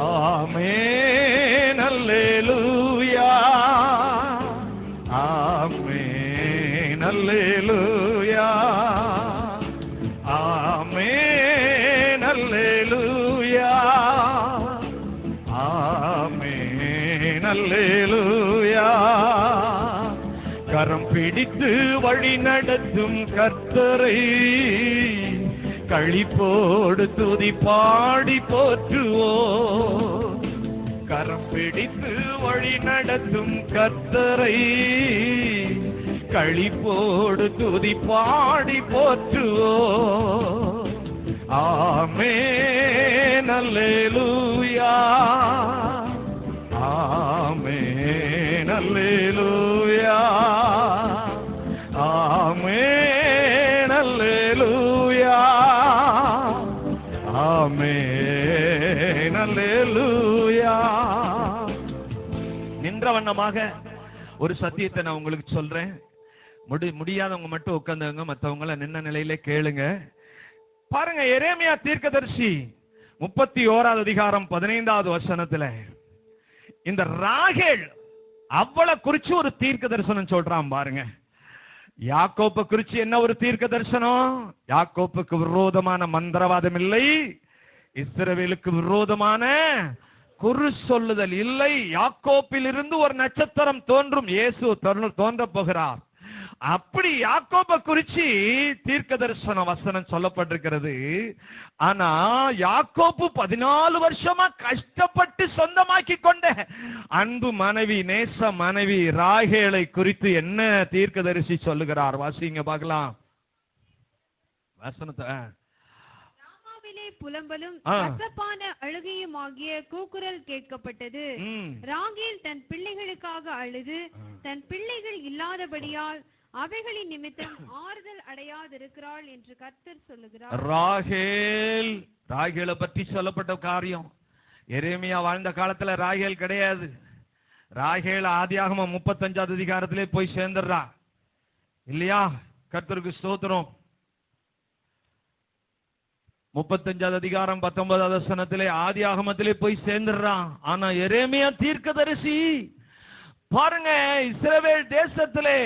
ஆமென். அல்லேலூயா. ஆமென். அல்லேலூயா. ஆமென். அல்லேலூயா. ஆமென். அல்லேலூயா. கரம் பிடித்து வழி நடத்தும் கர்த்தரை களிப்போடு துதி பாடி போற்றுவோம். கரம் பிடித்து வழி நடத்தும் கர்த்தரை களிப்போடு துதி பாடி போற்றுவோம். ஆமென். அல்லேலூயா. ஆமென். அல்லேலூயா. ஆமென். அல்லேலூயா. ஆமென். அல்லேலூயா. நின்ற வண்ணமாக ஒரு சத்தியத்தை நான் உங்களுக்கு சொல்றேன். முடியாதவங்க மட்டும் உட்கார்ந்தவங்க, மற்றவங்கள நின்ன நிலையில கேளுங்க. பாருங்க, எரேமியா தீர்க்கதரிசி 31வது அதிகாரம் 15வது வசனத்துல இந்த ராகேல் அவளை குறிச்சு ஒரு தீர்க்க தரிசனம் சொல்றான். பாருங்க, யாக்கோப்பை குறிச்சு என்ன ஒரு தீர்க்க தரிசனம்? யாக்கோப்புக்கு விரோதமான மந்திரவாதம் இல்லை, இஸ்ரவேலுக்கு விரோதமான குறி சொல்லுதல் இல்லை. யாக்கோப்பில் இருந்து ஒரு நட்சத்திரம் தோன்றும், இயேசு தோன்ற போகிறார். அப்படி யாக்கோபை குறிச்சு தீர்க்க தரிசன வசனம் சொல்லப்பட்டிருக்கிறது. ஆனா யாக்கோபு 14 வருஷமா கஷ்டப்பட்டு சொந்தமாக்கி கொண்ட அன்பு மனைவி, நேச மனைவி ராகேலை குறித்து என்ன தீர்க்க தரிசி சொல்லுகிறார்? வாசிங்க பார்க்கலாம் வசனத்தை. புலம்பலும் கசப்பான அழுகையும் ஆகிய கூக்குரல் கேட்கப்பட்டது. ராகேல் தன் பிள்ளைகளுக்காக அழுது தன் பிள்ளைகள் இல்லாதபடியால் அவைகளின் நிமித்தம் ஆறுதல் அடையாதிருக்கிறாள் என்று கர்த்தர் சொல்லுகிறார். ராகேலை பற்றி சொல்லப்பட்ட காரியம். எரேமியா வாழ்ந்த காலத்துல ராகேல் கிடையாது. ராகேல் ஆதியாகமம் 35வது அதிகாரத்திலே போய் சேர்ந்துடுறா இல்லையா? கர்த்தருக்கு ஸ்தோத்திரம். 35வது அதிகாரம் 19வது வசனத்திலே ஆதியாகமத்திலே போய் சேர்ந்துடுறான். ஆனா எரேமியா தீர்க்கதரிசி பாருங்க, இஸ்ரவேல் தேசத்திலே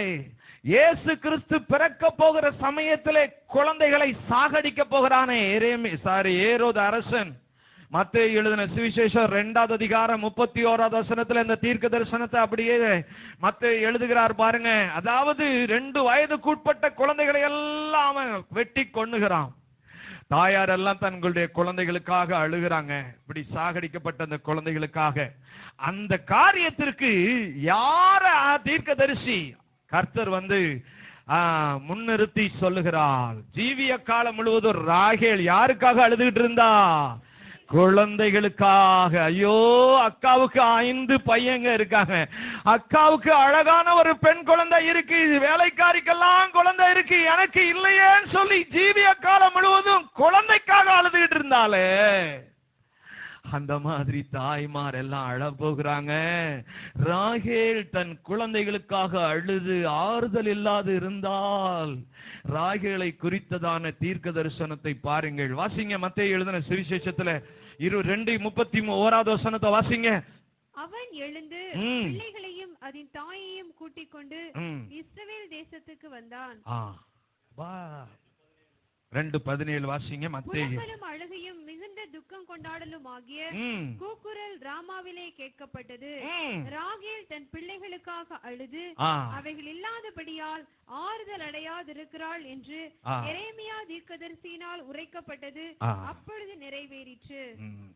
இயேசு கிறிஸ்து பிறக்க போகிற சமயத்திலே குழந்தைகளை சாகடிக்க போகிறானே ஏரோது அரசன். மத்தேயு எழுதின சுவிசேஷம் 2வது அதிகாரம் 31வது வசனத்துல இந்த தீர்க்க தரிசனத்தை அப்படியே மத்தேயு எழுதுகிறார். பாருங்க, அதாவது 2 வயதுக்குட்பட்ட குழந்தைகளை எல்லாம் அவன் வெட்டி கொன்னுகிறான். தாயார் எல்லாம் தங்களுடைய குழந்தைகளுக்காக அழுகிறாங்க. இப்படி சாகடிக்கப்பட்ட அந்த குழந்தைகளுக்காக. அந்த காரியத்திற்கு யார தீர்க்கதரிசி கர்த்தர் முன்னிறுத்தி சொல்லுகிறார். ஜீவிய காலம் முழுவதும் ராகேல் யாருக்காக அழுதுகிட்டு இருந்தா? குழந்தைகளுக்காக. ஐயோ, அக்காவுக்கு 5 பையங்க இருக்காங்க, அக்காவுக்கு அழகான ஒரு பெண் குழந்தை இருக்கு, வேலைக்காரிக்கெல்லாம் குழந்தை இருக்கு, எனக்கு இல்லையேன்னு சொல்லி ஜீவிய காலம் முழுவதும் குழந்தைக்காக அழுதுகிட்டு இருந்தாலே, அந்த மாதிரி தாய்மார் எல்லாம் அழ போகிறாங்க. ராகேல் தன் குழந்தைகளுக்காக அழுது ஆறுதல் இல்லாது இருந்தால், ராகேலை குறித்ததான தீர்க்க தரிசனத்தை பாருங்கள். வாசிங்க, மத்தேயு எழுதின சுவிசேஷத்துல 2:31 வாசிங்க. அவன் எழுந்து பிள்ளைகளையும் அதன் தாயையும் கூட்டிக் கொண்டு இஸ்ரவேல் தேசத்துக்கு வந்தான். 2:17 வாசிங்க. மத்தேயு. அழுகையும் மிகுந்த துக்கம் கொண்டாடலும் ஆகிய கூக்குரல் ராமாவிலே கேட்கப்பட்டது. ராகேல் தன் பிள்ளைகளுக்காக அழுது அவைகள் இல்லாதபடியால் ஆறுதல் அடையாதிருக்கிறாள் என்று எரேமியா தீர்க்கதரிசியினால் உரைக்கப்பட்டது அப்பொழுது நிறைவேறிற்று.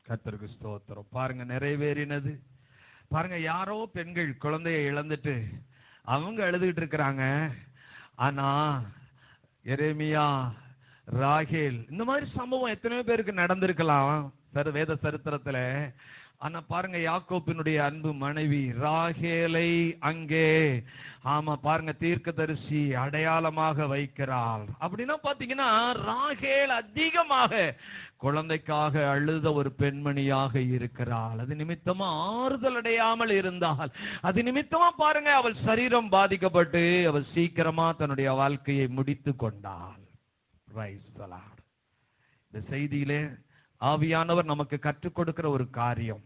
கர்த்தருக்கு ஸ்தோத்திரம். பாருங்க, நிறைவேறினது. பாருங்க, யாரோ பெண்கள் குழந்தையை இழந்துட்டு அவங்க அழுதுகிட்டு இருக்கிறாங்க. ஆனா எரேமியா, ராகேல், இந்த மாதிரி சம்பவம் எத்தனையோ பேருக்கு நடந்திருக்கலாம் வேத சரித்திரத்துல. ஆனா பாருங்க, யாக்கோபினுடைய அன்பு மனைவி ராகேலை அங்கே பாருங்க தீர்க்கதரிசி அடையாளமாக வைக்கிறாள். அப்படின்னா பாத்தீங்கன்னா ராகேல் அதிகமாக குழந்தைக்காக அழுத ஒரு பெண்மணியாக இருக்கிறாள். அது நிமித்தமா ஆறுதல் அடையாமல் இருந்தால், அது நிமித்தமா பாருங்க அவள் சரீரம் பாதிக்கப்பட்டு அவள் சீக்கிரமா தன்னுடைய வாழ்க்கையை முடித்து கொண்டாள். இந்த செய்தியிலே ஆவியானவர் நமக்கு கற்றுக் கொடுக்கிற ஒரு காரியம்,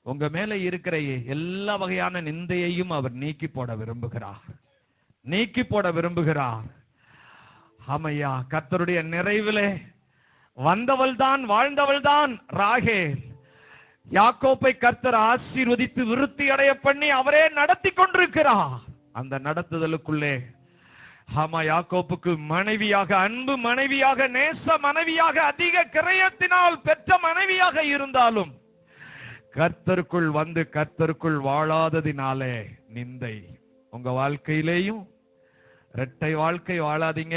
உங்க மேல இருக்கிற எல்லா வகையான நிந்தையையும் அவர் நீக்கி போட விரும்புகிறார். ஆமையா, கர்த்தருடைய நிறைவிலே வந்தவள் தான், வாழ்ந்தவள் தான் ராகேல். யாக்கோப்பை கர்த்தர் ஆசீர்வதித்து விருத்தி அடைய பண்ணி அவரே நடத்தி கொண்டிருக்கிறார். அந்த நடத்துதலுக்குள்ளே யாக்கோப்புக்கு மனைவியாக, அன்பு மனைவியாக, நேச மனைவியாக, அதிக கிரயத்தினால் பெற்ற மனைவியாக இருந்தாலும் கர்த்தருக்குள் வந்து கர்த்தருக்குள் வாழாததினாலே நிந்தை. உங்க வாழ்க்கையிலேயும் இரட்டை வாழ்க்கை வாழாதீங்க.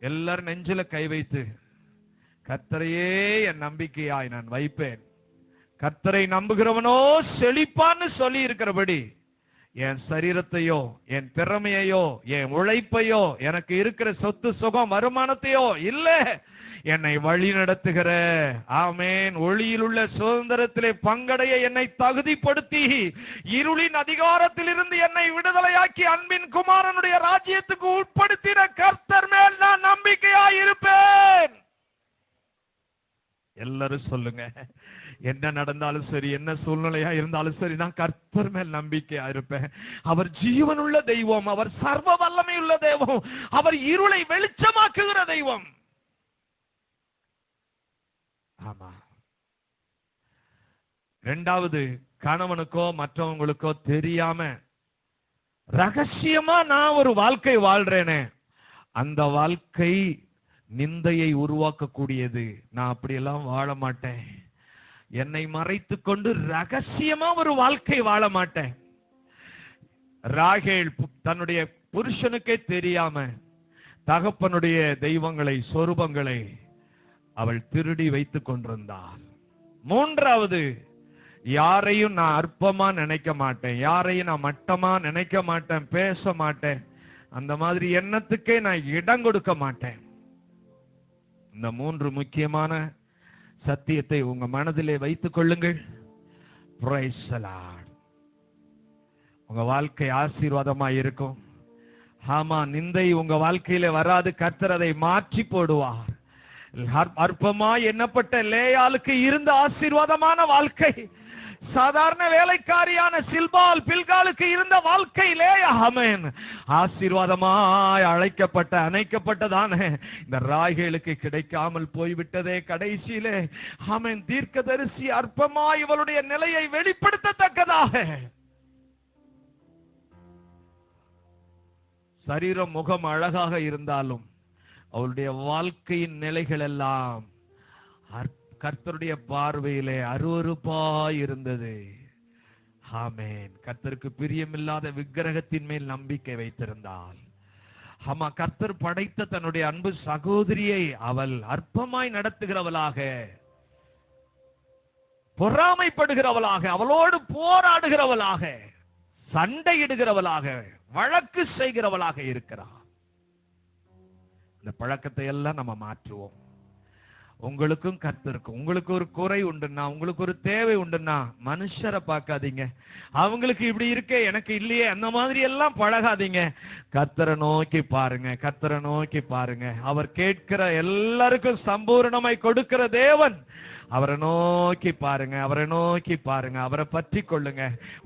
எல்லாரும் நெஞ்சில கை வைத்து, கர்த்தரையே என் நம்பிக்கையாய் நான் வைப்பேன், கர்த்தரை நம்புகிறவனோ செழிப்பான்னு சொல்லி இருக்கிறபடி என் சரீரத்தையோ, என் திறமையோ, என் உழைப்பையோ, எனக்கு இருக்கிற சொத்து சுகம் வருமானத்தையோ இல்ல, என்னை வழி நடத்துகிற ஆமேன் ஒளியில் உள்ள சுதந்திரத்திலே பங்கடைய என்னை தகுதிப்படுத்தி இருளின் அதிகாரத்தில் இருந்து என்னை விடுதலையாக்கி அன்பின் குமாரனுடைய ராஜ்யத்துக்கு உட்படுத்தின கர்த்தர் மேல் நான் நம்பிக்கையாய் இருப்பேன். எல்லாரும் சொல்லுங்க, என்ன நடந்தாலும் சரி, என்ன சூழ்நிலையா இருந்தாலும் சரி, நான் கர்த்தர் மேல் நம்பிக்கையா இருப்பேன். அவர் ஜீவனுள்ள தெய்வம், அவர் சர்வ வல்லமை உள்ள தெய்வம், அவர் இருளை வெளிச்சமாக்குகிற தெய்வம். ஆமா. இரண்டாவது, கணவனுக்கோ மற்றவங்களுக்கோ தெரியாம ரகசியமா நான் ஒரு வாழ்க்கை வாழ்றேனே, அந்த வாழ்க்கை நிந்தையை உருவாக்கக்கூடியது. நான் அப்படியெல்லாம் வாழ மாட்டேன், என்னை மறைத்து கொண்டு ரகசியமா ஒரு வாழ்க்கை வாழ மாட்டேன். ராகேல் தன்னுடைய புருஷனுக்கே தெரியாம தகப்பனுடைய தெய்வங்களை, சொரூபங்களை அவள் திருடி வைத்துக் கொண்டிருந்தாள். மூன்றாவது, யாரையும் நான் அற்பமா நினைக்க மாட்டேன், யாரையும் நான் மட்டமா நினைக்க மாட்டேன், பேச மாட்டேன், அந்த மாதிரி எண்ணத்துக்கே நான் இடம் கொடுக்க மாட்டேன். இந்த 3 முக்கியமான சத்தியத்தை உங்க மனதிலே வைத்துக் கொள்ளுங்கள். Praise the Lord. உங்க வாழ்க்கை ஆசீர்வாதமா இருக்கும். ஆமா, நிந்தை உங்க வாழ்க்கையில வராது, கர்த்தர் அதை மாற்றி போடுவார். அற்பமா எண்ணப்பட்ட லேயாளுக்கு இருந்த ஆசீர்வாதமான வாழ்க்கை, சாதாரண வேலைக்காரியான சில்பால் பில்காலுக்கு இருந்த வாழ்க்கையிலே ஆமென் ஆசீர்வாதமாய் அழைக்கப்பட்ட அணைக்கப்பட்டதான இந்த ராகேலுக்கு கிடைக்காமல் போய்விட்டதே. கடைசியிலே ஆமென் தீர்க்கதரிசி அற்பமாய் இவளுடைய நிலையை வெளிப்படுத்தத்தக்கதாக சரீரம் முகம் அழகாக இருந்தாலும் அவளுடைய வாழ்க்கையின் நிலைகள் எல்லாம் கர்த்தருடைய பார்வையிலே அருவருப்பாய் இருந்தது. ஆமென். கர்த்தருக்கு பிரியமில்லாத விக்கிரகத்தின் மேல் நம்பிக்கை வைத்திருந்தாள். ஆமா, கர்த்தர் படைத்த தன்னுடைய அன்பு சகோதரியை அவள் அற்பமாய் நடத்துகிறவளாக பொறாமைப்படுகிறவளாக, அவளோடு போராடுகிறவளாக, சண்டையிடுகிறவளாக, வழக்கு செய்கிறவளாக இருக்கிறார். இந்த பழக்கத்தை எல்லாம் நம்ம மாற்றுவோம். உங்களுக்கும் கர்த்தருக்கும், உங்களுக்கு ஒரு குறை உண்டுன்னா, உங்களுக்கு ஒரு தேவை உண்டுன்னா, மனுஷரை பார்க்காதீங்க. அவங்களுக்கு இப்படி இருக்கே எனக்கு இல்லையே அந்த மாதிரி எல்லாம் பழகாதீங்க. கர்த்தரை நோக்கி பாருங்க, கர்த்தரை நோக்கி பாருங்க. அவர் கேட்கிற எல்லாருக்கும் சம்பூர்ணமாய் கொடுக்கிற தேவன். அவரை நோக்கி பாருங்க, அவரை நோக்கி பாருங்க, அவரை பற்றி கொள்ளுங்க.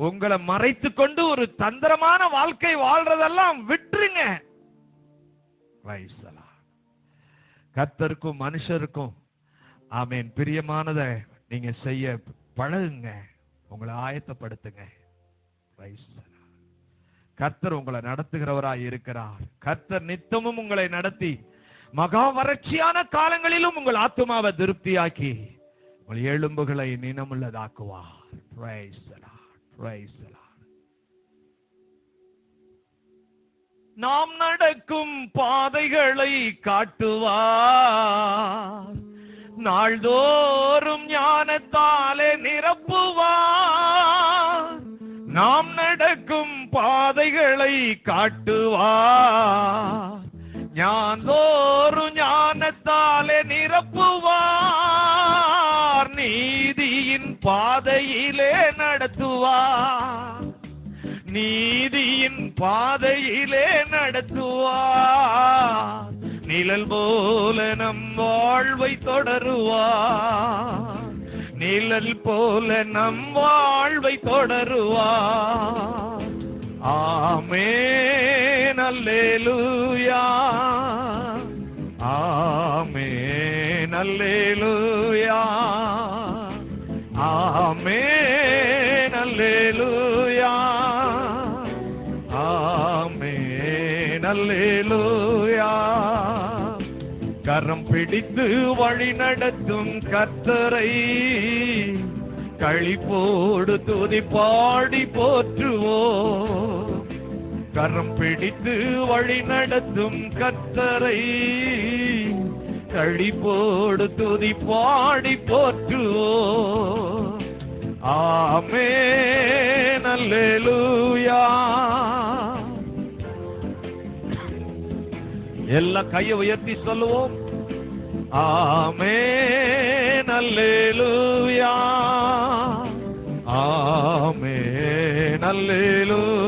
உங்களை மறைத்து கொண்டு ஒரு தந்திரமான வாழ்க்கை வாழ்றதெல்லாம் விட்டுருங்க. கர்த்தருக்கும் மனுஷருக்கும் ஆமென் பிரியமானதை நீங்க செய்ய பழகுங்க, உங்களை ஆயத்தப்படுத்துங்க. கர்த்தர் உங்களை நடத்துகிறவராய் இருக்கிறார். கர்த்தர் நித்தமும் உங்களை நடத்தி மகா வறட்சியான காலங்களிலும் உங்கள் ஆத்துமாவை திருப்தியாக்கி உங்கள் எலும்புகளை நினமுள்ளதாக்குவார். Praise the Lord. Praise the Lord. நாம் நடக்கும் பாதைகளை காட்டுவார், நாள்தோறும் ஞானத்தாலே நிரப்புவார். நாம் நடக்கும் பாதைகளை காட்டுவார், ஞானதோறும் ஞானத்தாலே நிரப்புவார். நீதியின் பாதையிலே நடத்துவார், நீதியின் பாதையிலே நடத்துவார். நிழல் போல நம் வாழ்வை தொடருவார், நிழல் போல நம் வாழ்வை தொடருவார். ஆமென் அல்லேலூயா, ஆமென் அல்லேலூயா, ஆமென் அல்லேலூயா, ஆமென் அல்லேலூயா. கரம் பிடித்து வழி நடத்தும் கர்த்தரை களிப்போடு துதி பாடி போற்றுவோம். கரம் பிடித்து வழி நடத்தும் கர்த்தரை களிப்போடு துதி பாடி போற்றுவோம். ஆமென் அல்லேலூயா. எல்லா கையை உயர்த்தி சொல்லுவோம். ஆமென் அல்லேலூயா, ஆமென் அல்லேலூயா.